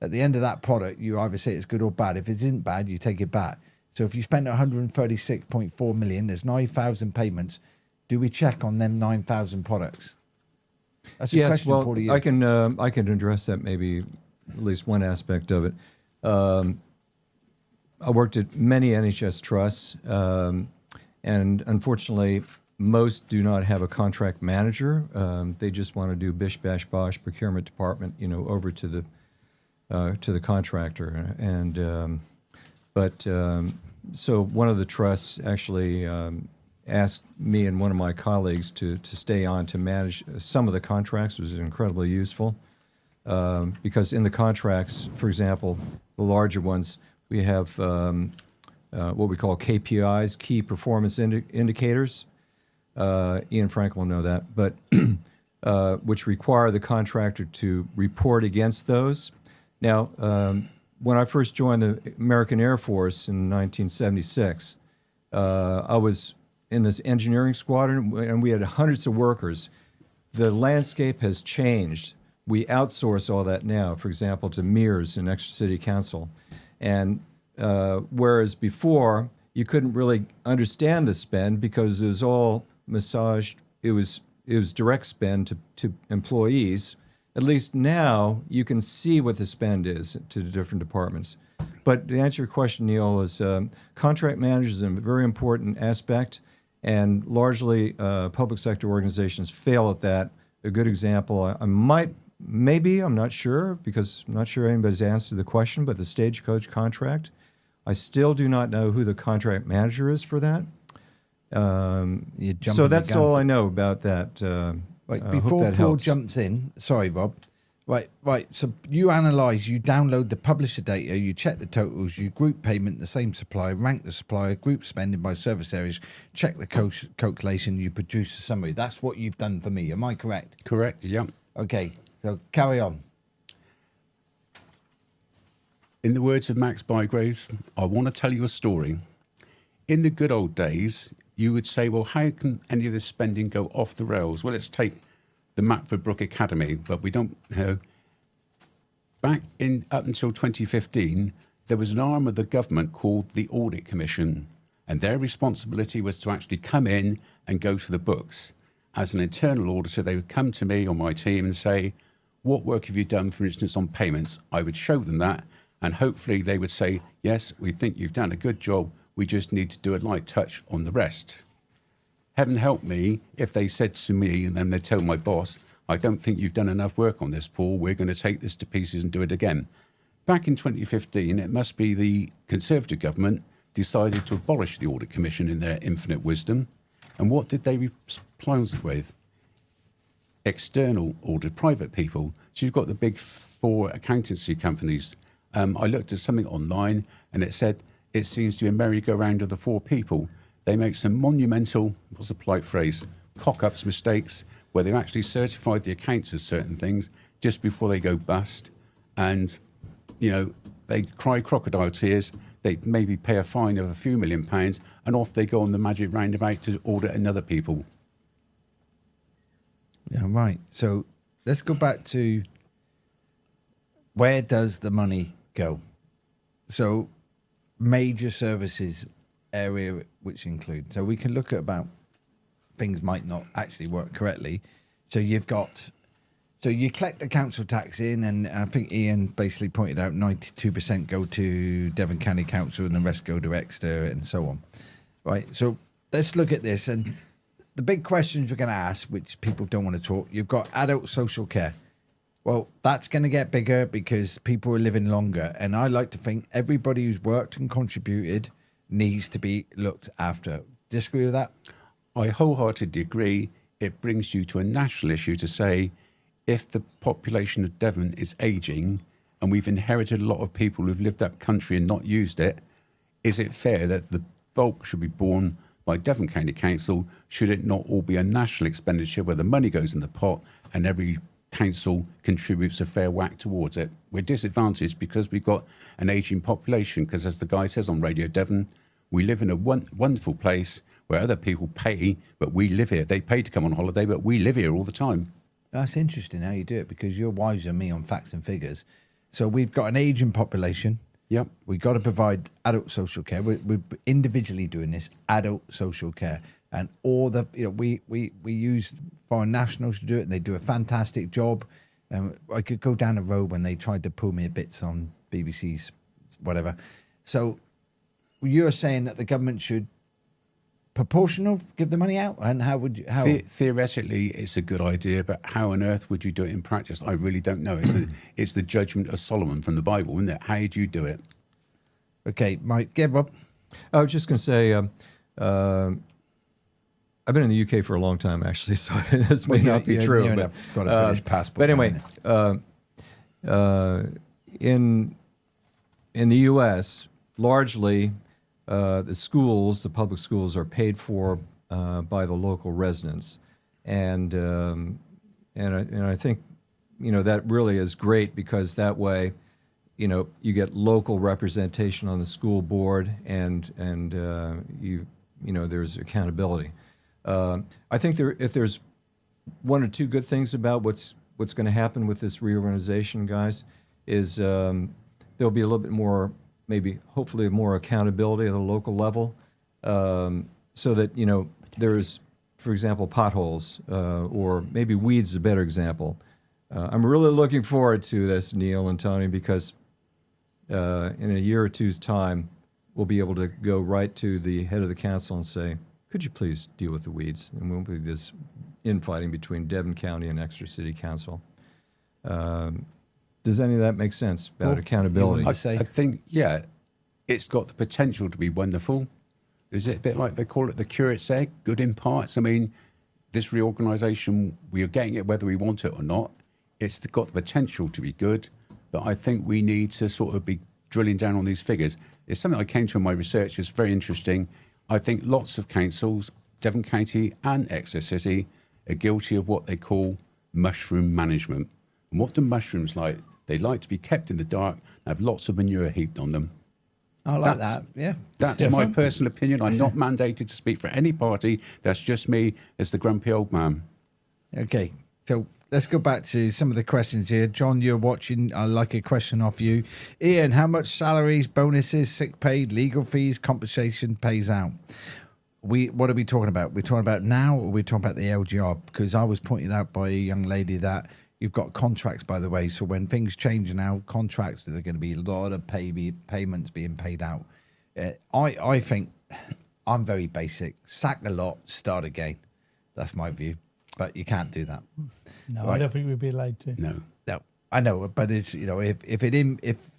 At the end of that product, you either say it's good or bad. If it isn't bad, you take it back. So if you spent 136.4 million, there's 9,000 payments. Do we check on them 9,000 products? That's a question, well, Paul, to you. I can address that, maybe at least one aspect of it. I worked at many NHS trusts, and unfortunately, most do not have a contract manager. They just want to do bish bash bosh procurement department, over to the contractor. And so one of the trusts actually asked me and one of my colleagues to stay on to manage some of the contracts. It was incredibly useful because in the contracts, for example, the larger ones, we have what we call KPIs, key performance indicators. Ian Frank will know that, but which require the contractor to report against those. Now, when I first joined the American Air Force in 1976, I was in this engineering squadron, and we had hundreds of workers. The landscape has changed. We outsource all that now, for example, to Cllrs and Exeter City Council. And whereas before, you couldn't really understand the spend because it was all massaged. It was direct spend to employees. At least now you can see what the spend is to the different departments. But to answer your question, Neil, is contract managers is a very important aspect, and largely public sector organizations fail at that. A good example, I'm not sure, because I'm not sure anybody's answered the question, but the Stagecoach contract, I still do not know who the contract manager is for that. So that's all I know about that. Right, before Paul jumps in, sorry, Rob. Right. So you analyse, you download the publisher data, you check the totals, you group payment, the same supplier, rank the supplier, group spending by service areas, check the calculation, you produce a summary. That's what you've done for me. Am I correct? Correct, yeah. Okay, so carry on. In the words of Max Bygraves, I want to tell you a story. In the good old days, you would say, well, how can any of this spending go off the rails? Well, let's take the Matford Brook Academy, but we don't know. Back in up until 2015, there was an arm of the government called the Audit Commission, and their responsibility was to actually come in and go to the books. As an internal auditor, they would come to me or my team and say, what work have you done, for instance, on payments? I would show them that, and hopefully they would say, yes, we think you've done a good job. We just need to do a light touch on the rest. Heaven help me if they said to me, and then they tell my boss, I don't think you've done enough work on this, Paul. We're going to take this to pieces and do it again. Back in 2015, it must be the Conservative government decided to abolish the Audit Commission in their infinite wisdom. And what did they replace it with? External audit, private people. So you've got the big four accountancy companies. I looked at something online and it said, it seems to be a merry-go-round of the four people. They make some monumental, what's the polite phrase, cock-ups, mistakes, where they've actually certified the accounts of certain things just before they go bust. And, you know, they cry crocodile tears. They maybe pay a fine of a few £1 million, and off they go on the magic roundabout to audit another people. Yeah, right. So let's go back to where does the money go? So major services area, which include, so we can look at about things might not actually work correctly. So you've got, so you collect the council tax in, and I think Ian basically pointed out 92% go to Devon County Council and the rest go to Exeter and so on. Right. So let's look at this. And the big questions we're going to ask, which people don't want to talk, you've got adult social care. Well, that's going to get bigger because people are living longer. And I like to think everybody who's worked and contributed needs to be looked after. Disagree with that? I wholeheartedly agree. It brings you to a national issue to say, if the population of Devon is ageing and we've inherited a lot of people who've lived up country and not used it, is it fair that the bulk should be borne by Devon County Council? Should it not all be a national expenditure where the money goes in the pot and every council contributes a fair whack towards it? We're disadvantaged because we've got an ageing population, because as the guy says on Radio Devon, we live in a wonderful place where other people pay, but we live here. They pay to come on holiday, but we live here all the time. That's interesting how you do it, because you're wiser than me on facts and figures. So we've got an ageing population. Yep. We've got to provide adult social care. We're individually doing this, adult social care. And all the, you know, we use foreign nationals to do it, and they do a fantastic job. I could go down the road when they tried to pull me a bits on BBC's whatever. So you're saying that the government should proportional give the money out, and how would you? How theoretically, it's a good idea, but how on earth would you do it in practice? I really don't know. It's the judgment of Solomon from the Bible, isn't it? How do you do it? Okay, Mike, get Rob. I was just going to say, I've been in the UK for a long time, actually, so this may not be true. But got a British passport. But anyway, in the US, largely, the schools, the public schools, are paid for by the local residents, and I think that really is great, because that way you get local representation on the school board, and there's accountability. I think if there's one or two good things about what's going to happen with this reorganization, guys, is there'll be a little bit more, maybe hopefully more accountability at a local level, so that there's, for example, potholes, or maybe weeds is a better example. I'm really looking forward to this, Neil and Tony, because in a year or two's time, we'll be able to go right to the head of the council and say, could you please deal with the weeds? And won't be this infighting between Devon County and Exeter City Council. Does any of that make sense about accountability? I think, yeah, it's got the potential to be wonderful. Is it a bit like they call it the curate's egg, good in parts? I mean, this reorganisation, we are getting it whether we want it or not. It's got the potential to be good, but I think we need to sort of be drilling down on these figures. It's something I came to in my research. It's very interesting. I think lots of councils, Devon County and Exeter City, are guilty of what they call mushroom management. And what do mushrooms like? They like to be kept in the dark and have lots of manure heaped on them. I like that, yeah. That's my personal opinion. I'm not mandated to speak for any party. That's just me as the grumpy old man. Okay, so let's go back to some of the questions here. John, you're watching. I'd like a question off you. Ian, how much salaries, bonuses, sick pay, legal fees, compensation pays out? What are we talking about? We're talking about now, or we're talking about the LGR? Because I was pointed out by a young lady that you've got contracts, by the way. So when things change now, contracts, there's going to be a lot of payments being paid out. I think I'm very basic. Sack a lot, start again. That's my view. But you can't do that. No, Right. I don't think we'd be allowed to. No. No, I know, but it's if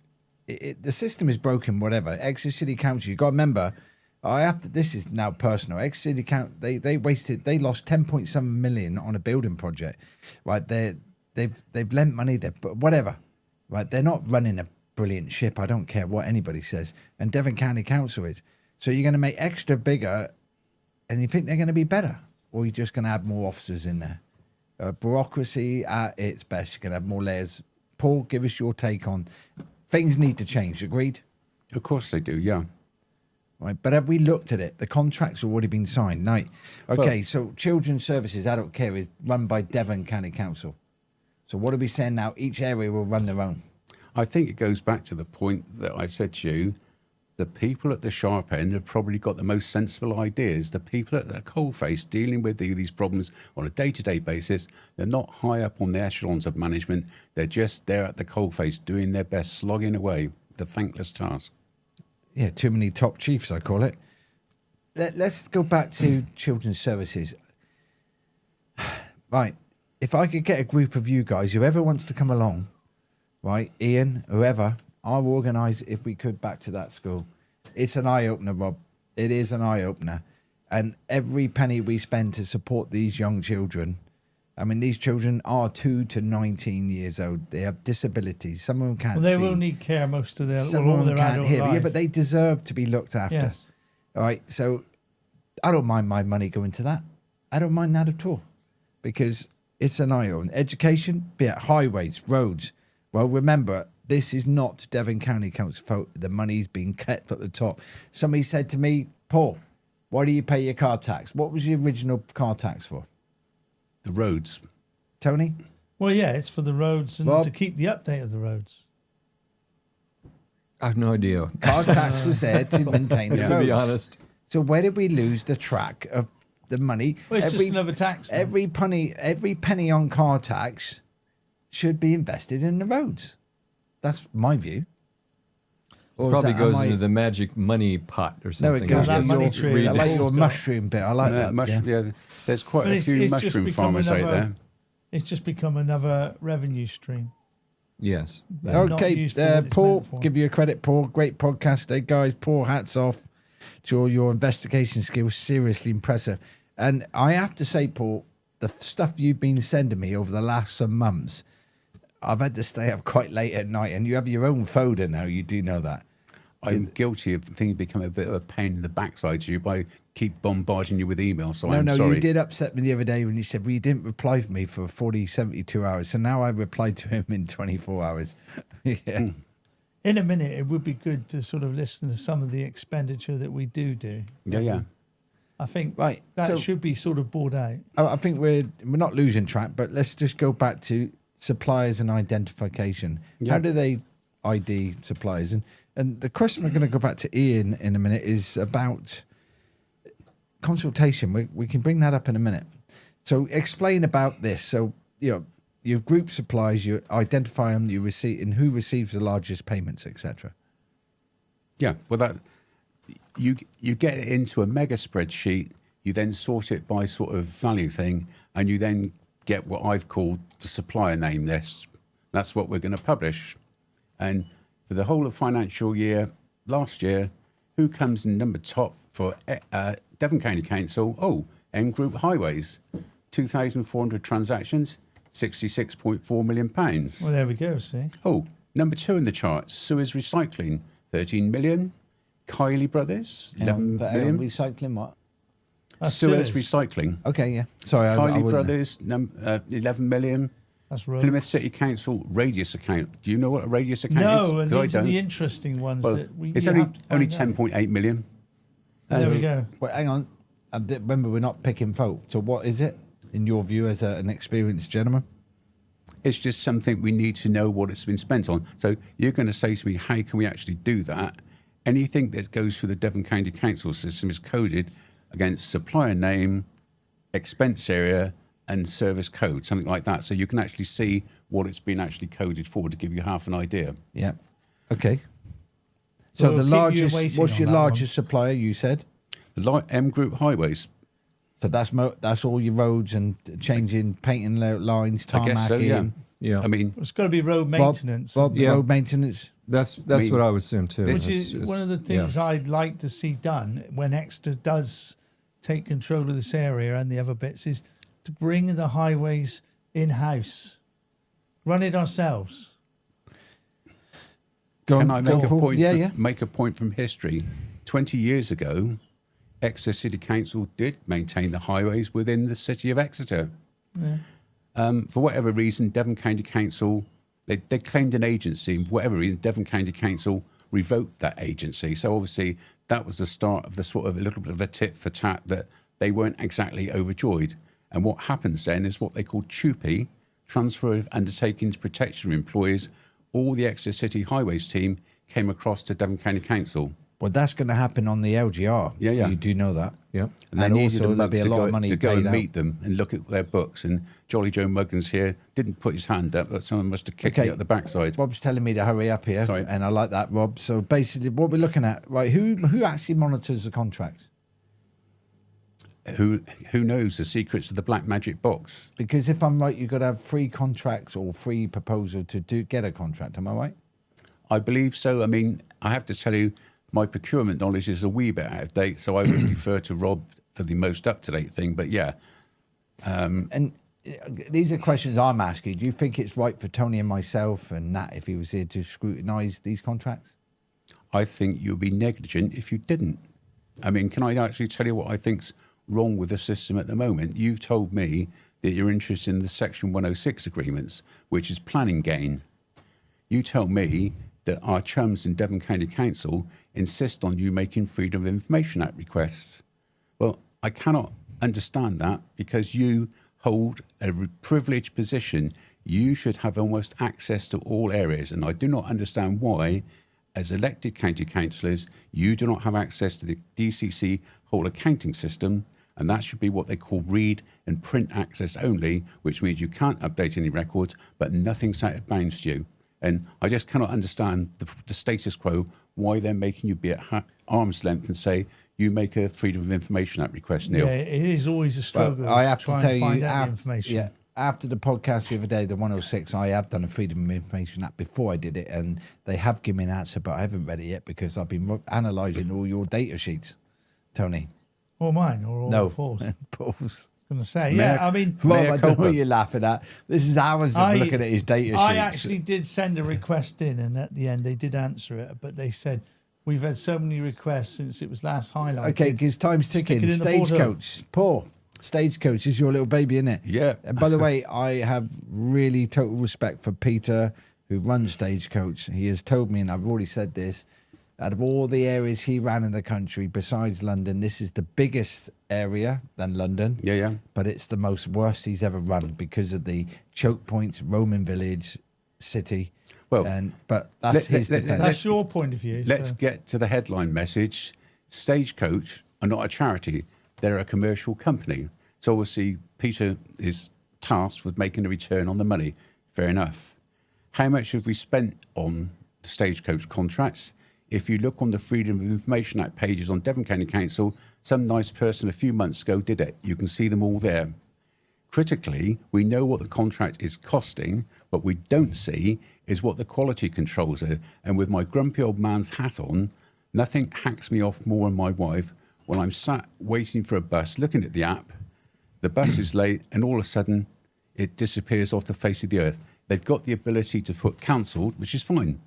the system is broken, whatever. Exeter City Council, you got to remember. This is now personal. Exeter City Council, they lost 10.7 million on a building project, right? They've lent money, whatever, right? They're not running a brilliant ship. I don't care what anybody says, and Devon County Council is. So you're going to make Exeter bigger, and you think they're going to be better, or you're just going to have more officers in there. Bureaucracy at its best. You're going to have more layers. Paul, give us your take on things need to change. Agreed? Of course they do, yeah. Right, but have we looked at it? The contract's already been signed. No. Okay, so Children's Services, Adult Care is run by Devon County Council. So what are we saying now? Each area will run their own. I think it goes back to the point that I said to you. The people at the sharp end have probably got the most sensible ideas. The people at the coalface dealing with these problems on a day-to-day basis, they're not high up on the echelons of management. They're just there at the coalface doing their best, slogging away, the thankless task. Yeah, too many top chiefs, I call it. Let's go back to Children's Services. Right, if I could get a group of you guys, whoever wants to come along, right, Ian, whoever, I'll organise, if we could, back to that school. It's an eye-opener, Rob. It is an eye-opener. And every penny we spend to support these young children, I mean, these children are 2 to 19 years old. They have disabilities. Some of them can't see. They will need care most of their, Some all of them their can't adult hear. life. Yeah, but they deserve to be looked after. Yes. All right, so I don't mind my money going to that. I don't mind that at all, because it's an eye-opener. Education, be it highways, roads. Well, remember, this is not Devon County Council fault. The money's being kept at the top. Somebody said to me, Paul, why do you pay your car tax? What was the original car tax for? The roads. Tony? Well, yeah, it's for the roads and Rob? to keep the update of the roads. I have no idea. Car tax was there to maintain the roads. To be honest. So where did we lose the track of the money? Well, it's just another tax. then. Every penny on car tax should be invested in the roads. That's my view. Or Probably is that- goes am I- into the magic money pot or No, something. it goes That to money your, tree I that like Paul's your got. mushroom bit. I like that. Yeah. Yeah, there's quite But a few it's just mushroom become farmers out another- there. It's just become another revenue stream. Yes. Not Okay, used for what it's Paul, meant for. give you a credit, Paul. Great podcast today, guys. Paul, hats off to your investigation skills. Seriously impressive. And I have to say, Paul, the stuff you've been sending me over the last some months, I've had to stay up quite late at night, and you have your own folder now. You do know that. I'm guilty of thinking become a bit of a pain in the backside to you by keep bombarding you with emails. So I'm No, sorry. you did upset me the other day when you said, well, you didn't reply for me for 72 hours. So now I replied to him in 24 hours. Yeah. In a minute, it would be good to sort of listen to some of the expenditure that we do. Yeah. I think Right, that so- should be sort of brought out. I think we're not losing track, but let's just go back to suppliers and identification. Yeah. How do they ID suppliers? And the question we're going to go back to Ian in a minute is about consultation. We can bring that up in a minute. So explain about this. So, you group suppliers, you identify them, you receive, and who receives the largest payments, etc. Yeah, well, that you get it into a mega spreadsheet. You then sort it by sort of value thing, and you then get what I've called the supplier name list. That's what we're going to publish. And for the whole of financial year last year, who comes in number top for Devon County Council? Oh, M Group Highways, 2,400 transactions, £66.4 million. Well, there we go, see. Oh, number 2 in the charts, Cllrs Recycling, 13 million. Kylie Brothers, 11 million. Recycling what? That's Cllrs Cllrs. Recycling. Okay, yeah. Sorry, I Kylie wouldn't- Brothers, 11 million. That's right. Plymouth City Council radius account. Do you know what a radius account is? No, and 'Cause I these are don't. the interesting ones Well, that we it's you only have to find out. 10.8 million. There we go. Well, hang on. Remember, we're not picking folk. So what is it, in your view, as an experienced gentleman? It's just something we need to know what it's been spent on. So you're going to say to me, how can we actually do that? Anything that goes through the Devon County Council system is coded against supplier name, expense area, and service code, something like that. So you can actually see what it's been actually coded for to give you half an idea. Yeah. Okay. So We'll the keep you largest, waiting what's on your that largest supplier, you said? The M Group Highways. So that's all your roads and changing, painting lines, I guess so, yeah. tarmacking. Yeah. I mean, It's got to be road Bob, maintenance. Yeah. road maintenance. That's mean, what I would assume too. Which It's- is it's- one of the things yeah. I'd like to see done when Exeter does take control of this area and the other bits is to bring the highways in-house. Run it ourselves. Go can on, I go make a Paul. point? Yeah. Make a point from history. 20 years ago, Exeter City Council did maintain the highways within the City of Exeter. For whatever reason, Devon County Council, they claimed an agency, and for whatever reason, Devon County Council revoked that agency. So obviously that was the start of the sort of a little bit of a tit for tat that they weren't exactly overjoyed. And what happens then is what they call TUPE, Transfer of Undertakings Protection Employees. All the Exeter City Highways team came across to Devon County Council. Well, that's going to happen on the LGR. Yeah. You do know that. Yep. And they And needed also a there'll month be a to lot go, of money to go paid and out. meet them and look at their books. And Jolly Joe Muggins here didn't put his hand up, but someone must have kicked me at the backside. Rob's telling me to hurry up here, Sorry. and I like that, Rob. So basically, what we're looking at, right? Who actually monitors the contracts? Who knows the secrets of the black magic box? Because if I'm right, you've got to have free contracts or free proposal to get a contract. Am I right? I believe so. I mean, I have to tell you, my procurement knowledge is a wee bit out of date, so I would refer to Rob for the most up-to-date thing. But yeah, And these are questions I'm asking. Do you think it's right for Tony and myself and Nat, if he was here, to scrutinise these contracts? I think you'd be negligent if you didn't. I mean, can I actually tell you what I think's wrong with the system at the moment? You've told me that you're interested in the Section 106 agreements, which is planning gain. You tell me that our chums in Devon County Council insist on you making Freedom of Information Act requests. Well, I cannot understand that because you hold a privileged position. You should have almost access to all areas, and I do not understand why, as elected county councillors, you do not have access to the DCC whole accounting system, and that should be what they call read and print access only, which means you can't update any records, but nothing's out of bounds to you. And I just cannot understand the status quo, why they're making you be at arm's length and say, you make a Freedom of Information Act request, Neil. Yeah, it is always a struggle. I have to try tell and find you, out the after, information. after the podcast the other day, the 106, I have done a Freedom of Information Act before I did it, and they have given me an answer, but I haven't read it yet because I've been analysing all your data sheets, Tony. Or mine, or all No, Paul's. Paul's. Going to say, yeah. I mean, Rob, Mea I don't know culpa. what you're laughing at. This is hours of looking at his data sheets. I actually did send a request in, and at the end they did answer it, but they said, We've had so many requests since it was last highlighted. Okay, because time's ticking. Stick it in the Stagecoach. Paul, Stagecoach is your little baby, isn't it? Yeah. And by the way, I have really total respect for Peter, who runs Stagecoach. He has told me, and I've already said this, out of all the areas he ran in the country besides London, this is the biggest area than London. Yeah. But it's the most worst he's ever run because of the choke points, Roman village, city. Well, but that's his defense. That's your point of view. Let's so. get to the headline message. Stagecoach are not a charity. They're a commercial company. So obviously Peter is tasked with making a return on the money. Fair enough. How much have we spent on the Stagecoach contracts? If you look on the Freedom of Information Act pages on Devon County Council, some nice person a few months ago did it. You can see them all there. Critically, we know what the contract is costing. What we don't see is what the quality controls are. And with my grumpy old man's hat on, nothing hacks me off more than my wife when I'm sat waiting for a bus, looking at the app. The bus is late, and all of a sudden, it disappears off the face of the earth. They've got the ability to put cancelled, which is fine.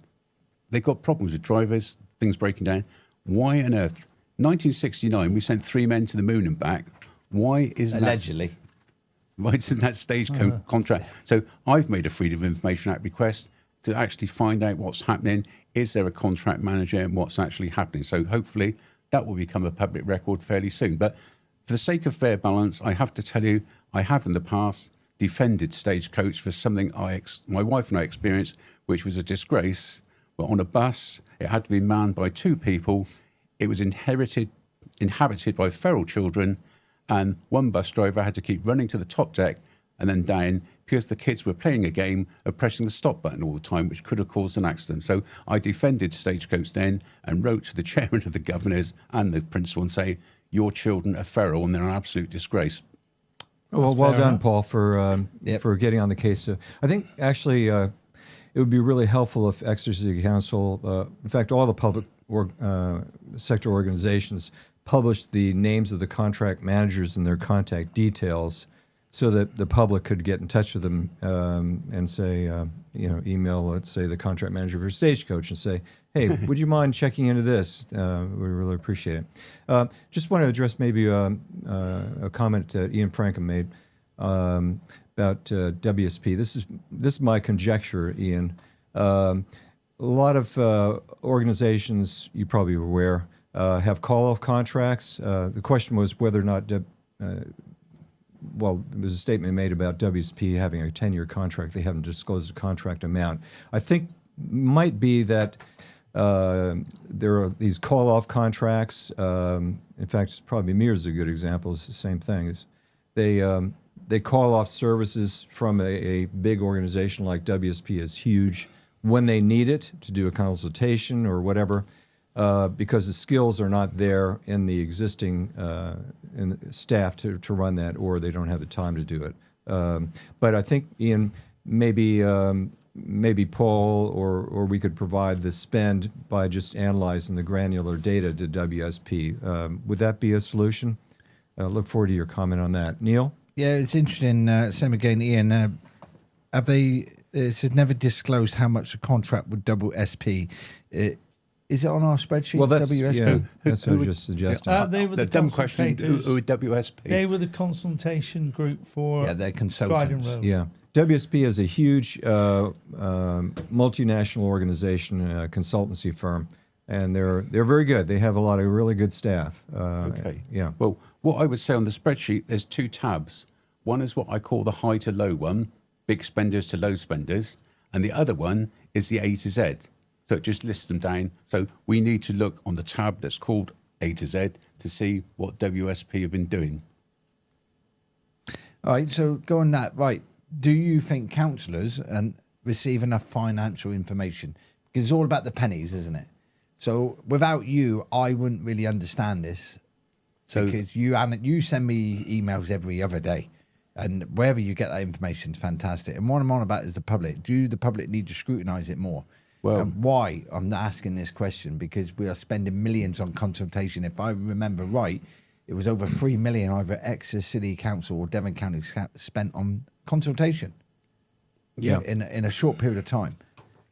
They've got problems with drivers, things breaking down. Why on earth? 1969, we sent 3 men to the moon and back. Why isn't Allegedly. Why isn't that Stagecoach contract? So I've made a Freedom of Information Act request to actually find out what's happening. Is there a contract manager and what's actually happening? So hopefully that will become a public record fairly soon. But for the sake of fair balance, I have to tell you, I have in the past defended Stagecoach for something my wife and I experienced, which was a disgrace. But on a bus, it had to be manned by 2 people. It was inhabited by feral children, and one bus driver had to keep running to the top deck and then down because the kids were playing a game of pressing the stop button all the time, which could have caused an accident. So I defended Stagecoach then and wrote to the chairman of the governors and the principal and say, your children are feral and they're an absolute disgrace. Well done, Paul, for getting on the case. I think actually it would be really helpful if Exeter City Council, in fact, all the public sector organizations, publish the names of the contract managers and their contact details, so that the public could get in touch with them and say, email, let's say, the contract manager for Stagecoach and say, hey, would you mind checking into this? We really appreciate it. Just want to address maybe a comment that Ian Frankham made about WSP. This is my conjecture, Ian. A lot of organizations, you probably are aware, have call-off contracts. The question was whether or not, there was a statement made about WSP having a 10-year contract. They haven't disclosed the contract amount. I think might be that there are these call-off contracts. In fact, probably Mears is a good example. It's the same thing. They call off services from a big organization like WSP is huge when they need it to do a consultation or whatever. Because the skills are not there in the existing in the staff to run that, or they don't have the time to do it. But I think, Ian, maybe Paul or we could provide the spend by just analyzing the granular data to WSP. Would that be a solution? Look forward to your comment on that. Neil? Yeah, it's interesting. Same again, Ian. Have they? It's never disclosed how much the contract with WSP. Is it on our spreadsheet? Well, that's WSP. Yeah, that's what I was just suggesting. They were the dumb question. Who are WSP? They were the consultation group for they're consultants. Dryden Road. Yeah, WSP is a huge multinational organization, consultancy firm, and they're very good. They have a lot of really good staff. Okay. Yeah. Well, what I would say on the spreadsheet, there's 2 tabs. One is what I call the high to low one, big spenders to low spenders, and the other one is the A to Z. So it just lists them down. So we need to look on the tab that's called A to Z to see what WSP have been doing. All right, so go on that. Right, do you think councillors receive enough financial information? Because it's all about the pennies, isn't it? So without you, I wouldn't really understand this. So because you send me emails every other day, and wherever you get that information is fantastic. And what I'm on about is the public. Do the public need to scrutinise it more? Well, why I'm asking this question, because we are spending millions on consultation. If I remember right, it was over 3 million either Exeter City Council or Devon County spent on consultation. Yeah, in a short period of time.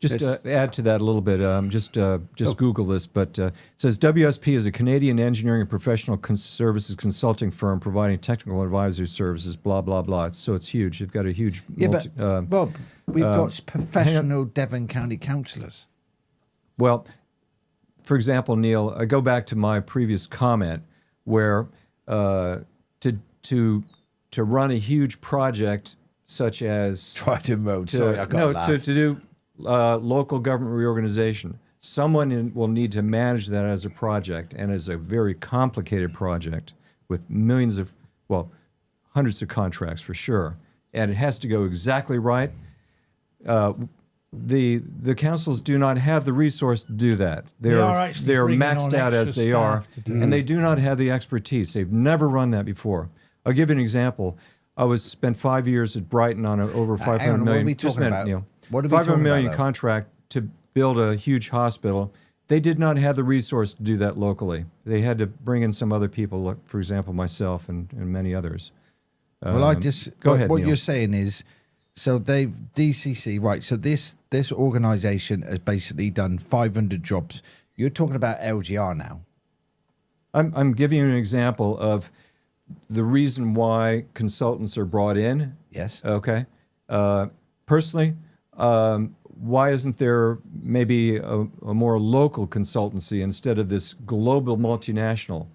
Just add to that a little bit. Just Google this, but it says WSP is a Canadian engineering and professional services consulting firm providing technical advisory services. Blah blah blah. So it's huge. You've got a huge. Rob, we've got professional Devon County councillors. Well, for example, Neil, I go back to my previous comment where to run a huge project such as Dryden Road. Sorry, I got to do local government reorganization. Someone will need to manage that as a project, and it's a very complicated project with hundreds of contracts for sure, and it has to go exactly right. The councils do not have the resource to do that. They are maxed out as they are, and they do not have the expertise. They've never run that before. I'll give you an example. I spent 5 years at Brighton on an over $500 million. What are we talking about? What are we $500 talking million about, contract to build a huge hospital. They did not have the resource to do that locally. They had to bring in some other people, like, for example, myself and many others. Well, go ahead. What Neil. you're saying is, so they've DCC, right? So this organisation has basically done 500 jobs. You're talking about LGR now. I'm giving you an example of the reason why consultants are brought in. Yes. Okay. Personally, why isn't there maybe a more local consultancy instead of this global multinational?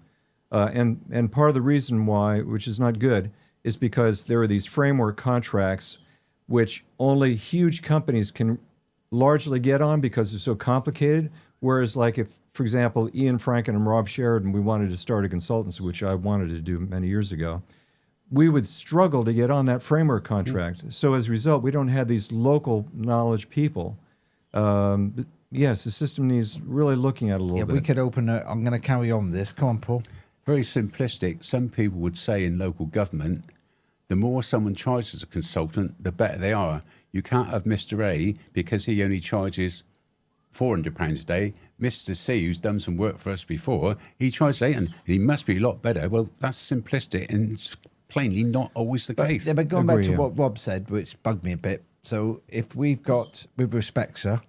And part of the reason why, which is not good, is because there are these framework contracts which only huge companies can largely get on because they're so complicated. Whereas, like, if, for example, Ian Franken and Rob Sheridan, we wanted to start a consultancy, which I wanted to do many years ago, we would struggle to get on that framework contract. So as a result, we don't have these local knowledge people. Yes, the system needs really looking at a little bit. We could open I'm going to carry on this. Come on, Paul. Very simplistic. Some people would say in local government, the more someone charges a consultant, the better they are. You can't have Mr. A because he only charges £400 a day. Mr. C, who's done some work for us before, he charges $800, and he must be a lot better. Well, that's simplistic and it's plainly not always the case. Yeah, but going back to what Rob said, which bugged me a bit. So if we've got, with respect, sir,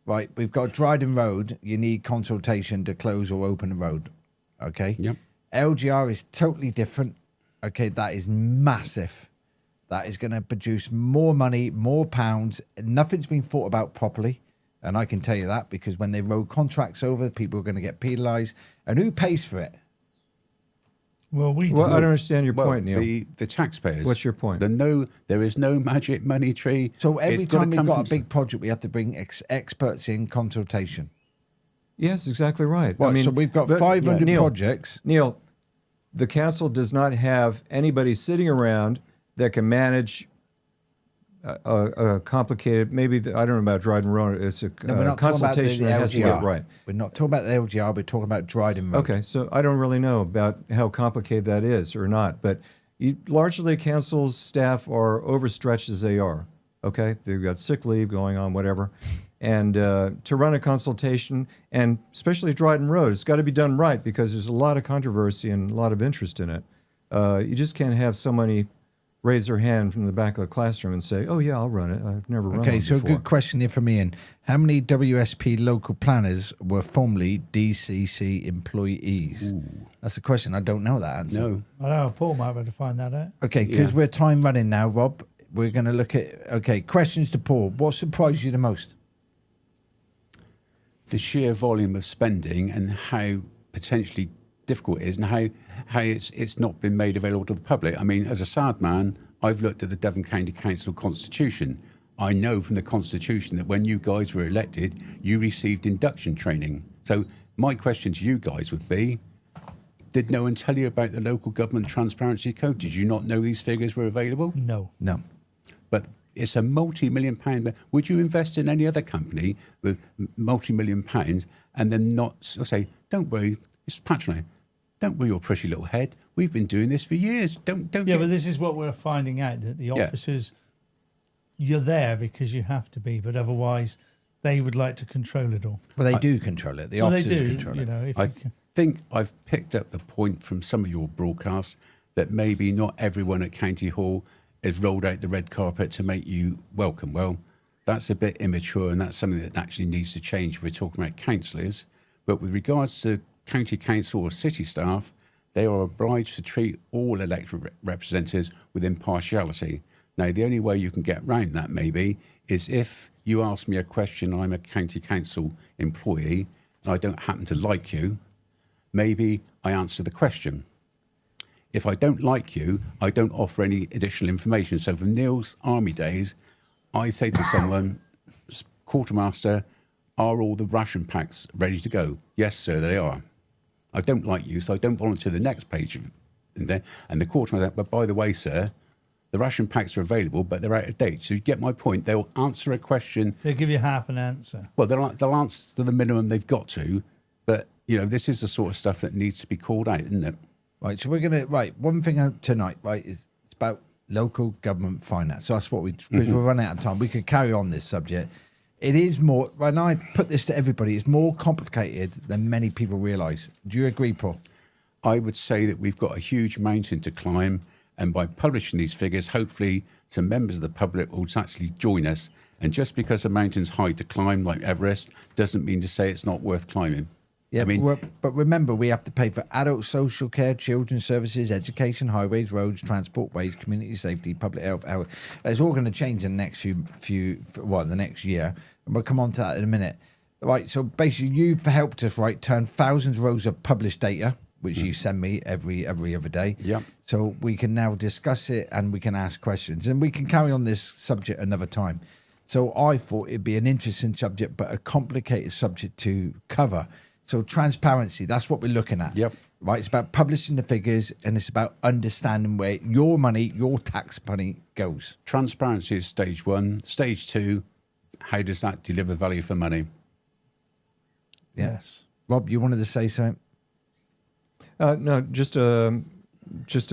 right, we've got Dryden Road, you need consultation to close or open the road. Okay? Yep. LGR is totally different. Okay, that is massive. That is going to produce more money, more pounds. Nothing's been thought about properly. And I can tell you that because when they roll contracts over, people are going to get penalised. And who pays for it? Well, I don't understand your point, Neil. The taxpayers. What's your point? There is no magic money tree. So every time we've got a big project, we have to bring experts in consultation. Yes, exactly right. Well, so we've got 500 projects. Neil, the council does not have anybody sitting around that can manage a complicated, I don't know about Dryden Road, it's a consultation that has to get right. We're not talking about the LGR, we're talking about Dryden Road. Okay, so I don't really know about how complicated that is or not, but largely council's staff are overstretched as they are, okay? They've got sick leave going on, whatever. And to run a consultation, and especially Dryden Road, it's got to be done right because there's a lot of controversy and a lot of interest in it. You just can't have somebody raise their hand from the back of the classroom and say, "Oh yeah, I'll run it. I've never run one before." Okay, so good question here from Ian. How many WSP local planners were formerly DCC employees? Ooh. That's a question. I don't know that answer. No. I know, Paul might be able to find that out. Okay, because we're time running now, Rob. We're going to look at, questions to Paul. What surprised you the most? The sheer volume of spending and how potentially difficult it is and how it's not been made available to the public. I mean, as a sad man, I've looked at the Devon County Council Constitution. I know from the Constitution that when you guys were elected, you received induction training. So my question to you guys would be, did no one tell you about the Local Government Transparency Code? Did you not know these figures were available? No. But it's a multi-million pound. Would you invest in any other company with multi-million pounds and then not say, don't worry, it's patronising. Don't worry your pretty little head. We've been doing this for years. Don't. Yeah, but this is what we're finding out, that the officers, you're there because you have to be, but otherwise they would like to control it all. Well, they do control it. The officers control it. I think I've picked up the point from some of your broadcasts that maybe not everyone at County Hall has rolled out the red carpet to make you welcome. Well, that's a bit immature, and that's something that actually needs to change if we're talking about councillors. But with regards to county council or city staff, they are obliged to treat all elected representatives with impartiality. Now, the only way you can get round that maybe is if you ask me a question, I'm a county council employee, and I don't happen to like you, maybe I answer the question. If I don't like you, I don't offer any additional information. So from Neil's army days, I say to someone, quartermaster, are all the ration packs ready to go? Yes, sir, they are. I don't like you, so I don't volunteer the next page in there. And the quartermaster, but by the way, sir, the ration packs are available, but they're out of date. So you get my point. They'll answer a question. They'll give you half an answer. Well, they'll answer to the minimum they've got to. But, you know, this is the sort of stuff that needs to be called out, isn't it? Right, so we're going to, one thing tonight, right, is it's about local government finance. So that's what because we're running out of time. We could carry on this subject. It is more, when I put this to everybody, it's more complicated than many people realise. Do you agree, Paul? I would say that we've got a huge mountain to climb, and by publishing these figures, hopefully some members of the public will actually join us. And just because a mountain's high to climb, like Everest, doesn't mean to say it's not worth climbing. Yeah, I mean, but remember, we have to pay for adult social care, children's services, education, highways, roads, transport, wage, community safety, public health. It's all going to change in the next the next year, and we'll come on to that in a minute. Right, so basically, you've helped us, right, turn thousands of rows of published data, which you send me every other day. Yep. So we can now discuss it and we can ask questions, and we can carry on this subject another time. So I thought it'd be an interesting subject, but a complicated subject to cover. So transparency, that's what we're looking at. Yep. Right, it's about publishing the figures, and it's about understanding where your money, your tax money goes. Transparency is stage one. Stage two, how does that deliver value for money? Yeah. Yes. Rob, you wanted to say something? No, just to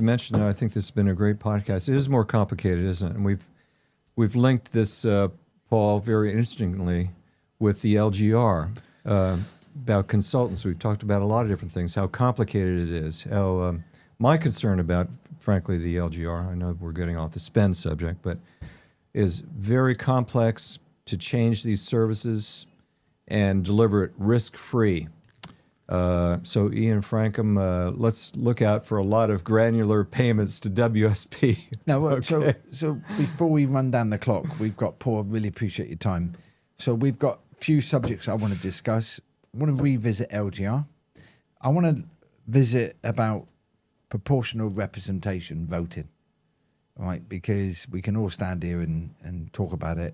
mention that I think this has been a great podcast. It is more complicated, isn't it? And we've linked this, Paul, very interestingly with the LGR. About consultants, we've talked about a lot of different things, how complicated it is, how my concern about, frankly, the LGR, I know we're getting off the spend subject, but is very complex to change these services and deliver it risk-free. So Ian Frankham, let's look out for a lot of granular payments to WSP. No, well, Okay. so before we run down the clock, we've got, Paul, really appreciate your time. So we've got a few subjects I want to discuss. I want to revisit LGR. I want to visit about proportional representation voting, right? Because we can all stand here and talk about it.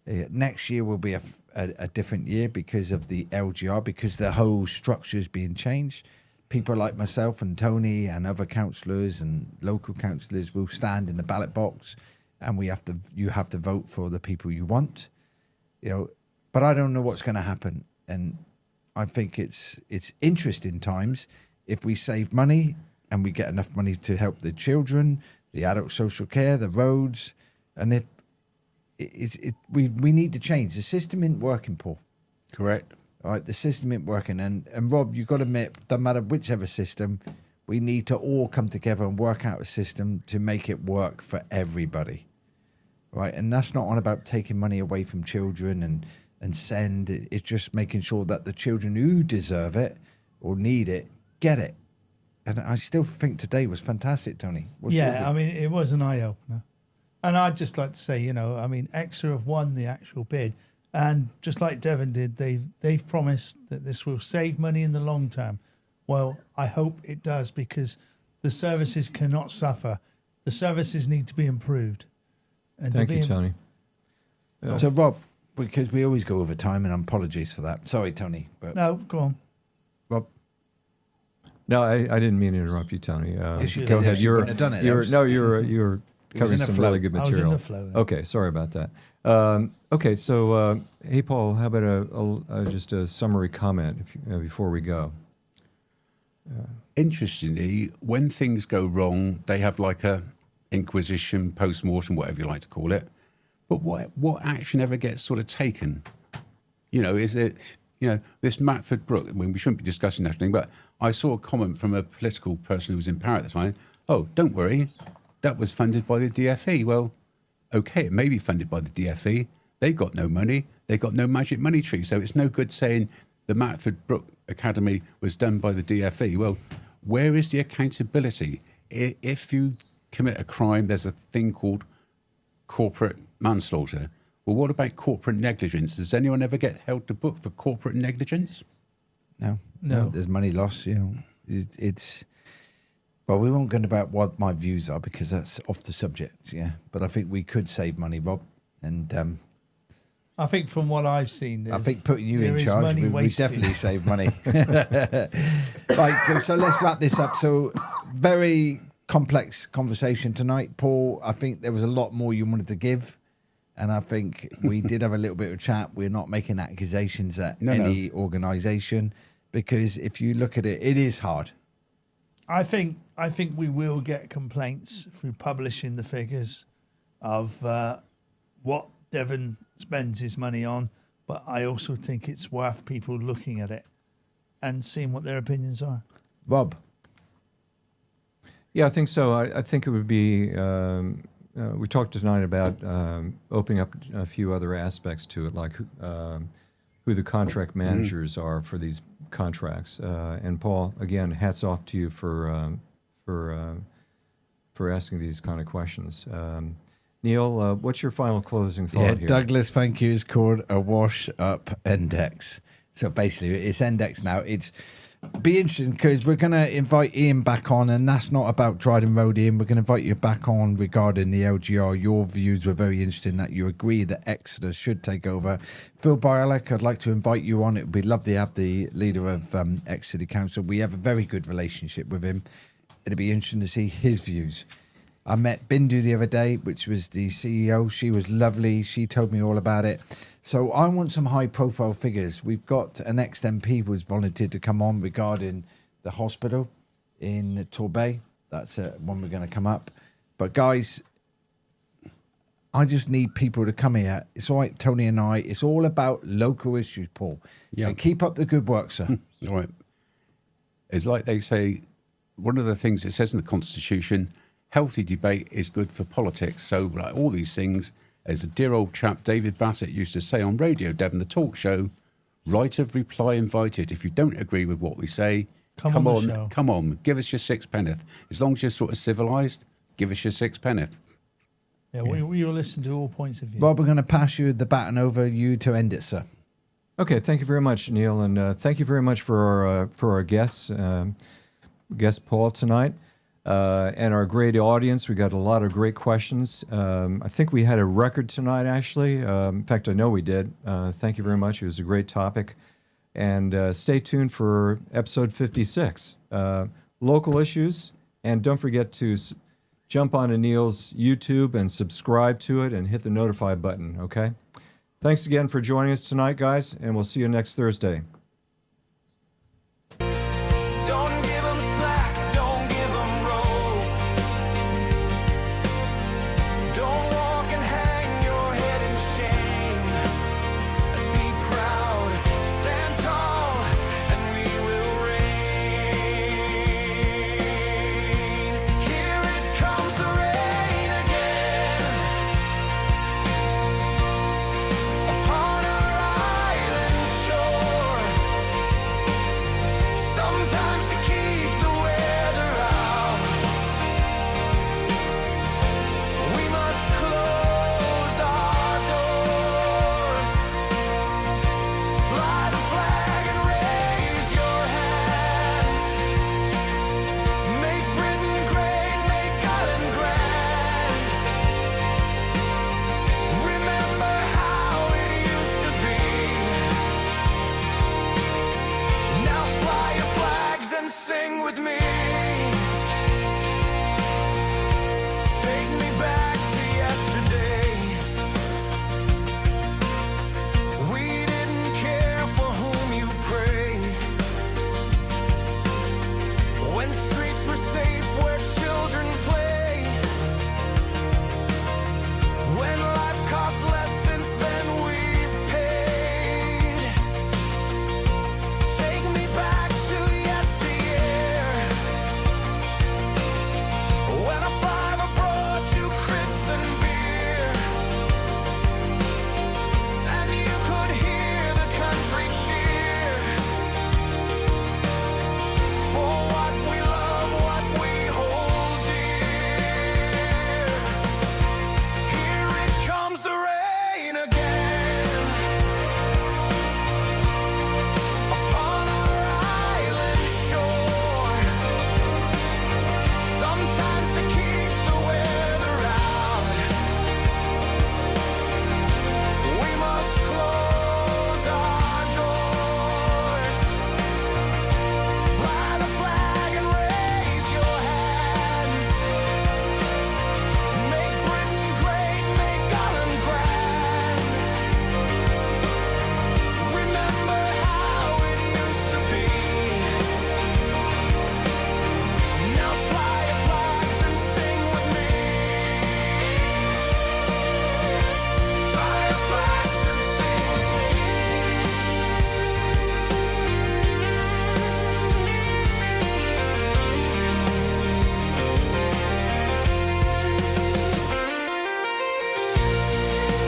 Next year will be a different year because of the LGR, because the whole structure is being changed. People like myself and Tony and other councillors and local councillors will stand in the ballot box, and you have to vote for the people you want. But I don't know what's going to happen, and I think it's interesting times if we save money and we get enough money to help the children, the adult social care, the roads, and if we need to change. The system isn't working, Paul. Correct. All right, the system isn't working, and Rob, you've got to admit, no matter whichever system, we need to all come together and work out a system to make it work for everybody. Right, and that's not on about taking money away from children and send. It's just making sure that the children who deserve it or need it get it. And I still think today was fantastic, Tony. I mean, it was an eye opener. And I'd just like to say, Exeter have won the actual bid, and just like Devon did, they've promised that this will save money in the long term. Well, I hope it does, because the services cannot suffer. The services need to be improved. And Thank you, Tony. So, Rob, because we always go over time, and apologies for that. Sorry, Tony. But No, go on. Rob? No, I didn't mean to interrupt you, Tony. Yes, you Go did. ahead. You wouldn't have done it. You were covering in the some flow. really good I was in material. the flow then. Okay, sorry about that. Okay, so hey, Paul, how about just a summary comment before we go? Interestingly, when things go wrong, they have like a inquisition, post-mortem, whatever you like to call it. But what action ever gets sort of taken? Is it, this Matford Brook, I mean, we shouldn't be discussing that thing, but I saw a comment from a political person who was in power at the time. Oh, don't worry, that was funded by the DFE. Well, okay, it may be funded by the DFE. They've got no money. They've got no magic money tree. So it's no good saying the Matford Brook Academy was done by the DFE. Well, where is the accountability? If you commit a crime, there's a thing called corporate manslaughter. Well, what about corporate negligence? Does anyone ever get held to book for corporate negligence? No. There's money lost. It's. Well, we won't go about what my views are because that's off the subject. Yeah, but I think we could save money, Rob, and I think from what I've seen, I think putting you in charge, we definitely save money. Right, so let's wrap this up. So, very complex conversation tonight, Paul. I think there was a lot more you wanted to give. And I think we did have a little bit of chat. We're not making accusations at any organisation because if you look at it, it is hard. I think we will get complaints through publishing the figures of what Devon spends his money on, but I also think it's worth people looking at it and seeing what their opinions are. Rob? Yeah, I think so. I think it would be... we talked tonight about opening up a few other aspects to it, like who the contract managers are for these contracts. And Paul, again, hats off to you for asking these kind of questions. Neil, what's your final closing thought here? Douglas, thank you, is called a wash-up index. So basically, it's index now. It's be interesting because we're going to invite Ian back on, and that's not about Dryden Road, Ian. We're going to invite you back on regarding the LGR. Your views were very interesting, that you agree that Exeter should take over. Phil Bialek, I'd like to invite you on. It would be lovely to have the leader of Exeter City Council. We have a very good relationship with him. It'd be interesting to see his views. I met Bindu the other day, which was the CEO. She was lovely. She told me all about it. So I want some high-profile figures. We've got an ex-MP who's volunteered to come on regarding the hospital in Torbay. That's one we're going to come up. But guys, I just need people to come here. It's all right, Tony and I. It's all about local issues, Paul. Yeah. And keep up the good work, sir. All right. It's like they say, one of the things it says in the Constitution, healthy debate is good for politics. So like all these things, as a dear old chap, David Bassett, used to say on Radio Devon, the talk show, right of reply invited. If you don't agree with what we say, come on, give us your sixpenneth. As long as you're sort of civilised, give us your sixpenneth. Yeah, we will listen to all points of view. Rob, we're going to pass you the baton over you to end it, sir. Okay, thank you very much, Neil, and thank you very much for our guest Paul tonight. And our great audience. We got a lot of great questions. I think we had a record tonight, actually. In fact, I know we did. Thank you very much. It was a great topic. And stay tuned for episode 56, local issues. And don't forget to jump onto Neil's YouTube and subscribe to it and hit the notify button, okay? Thanks again for joining us tonight, guys, and we'll see you next Thursday.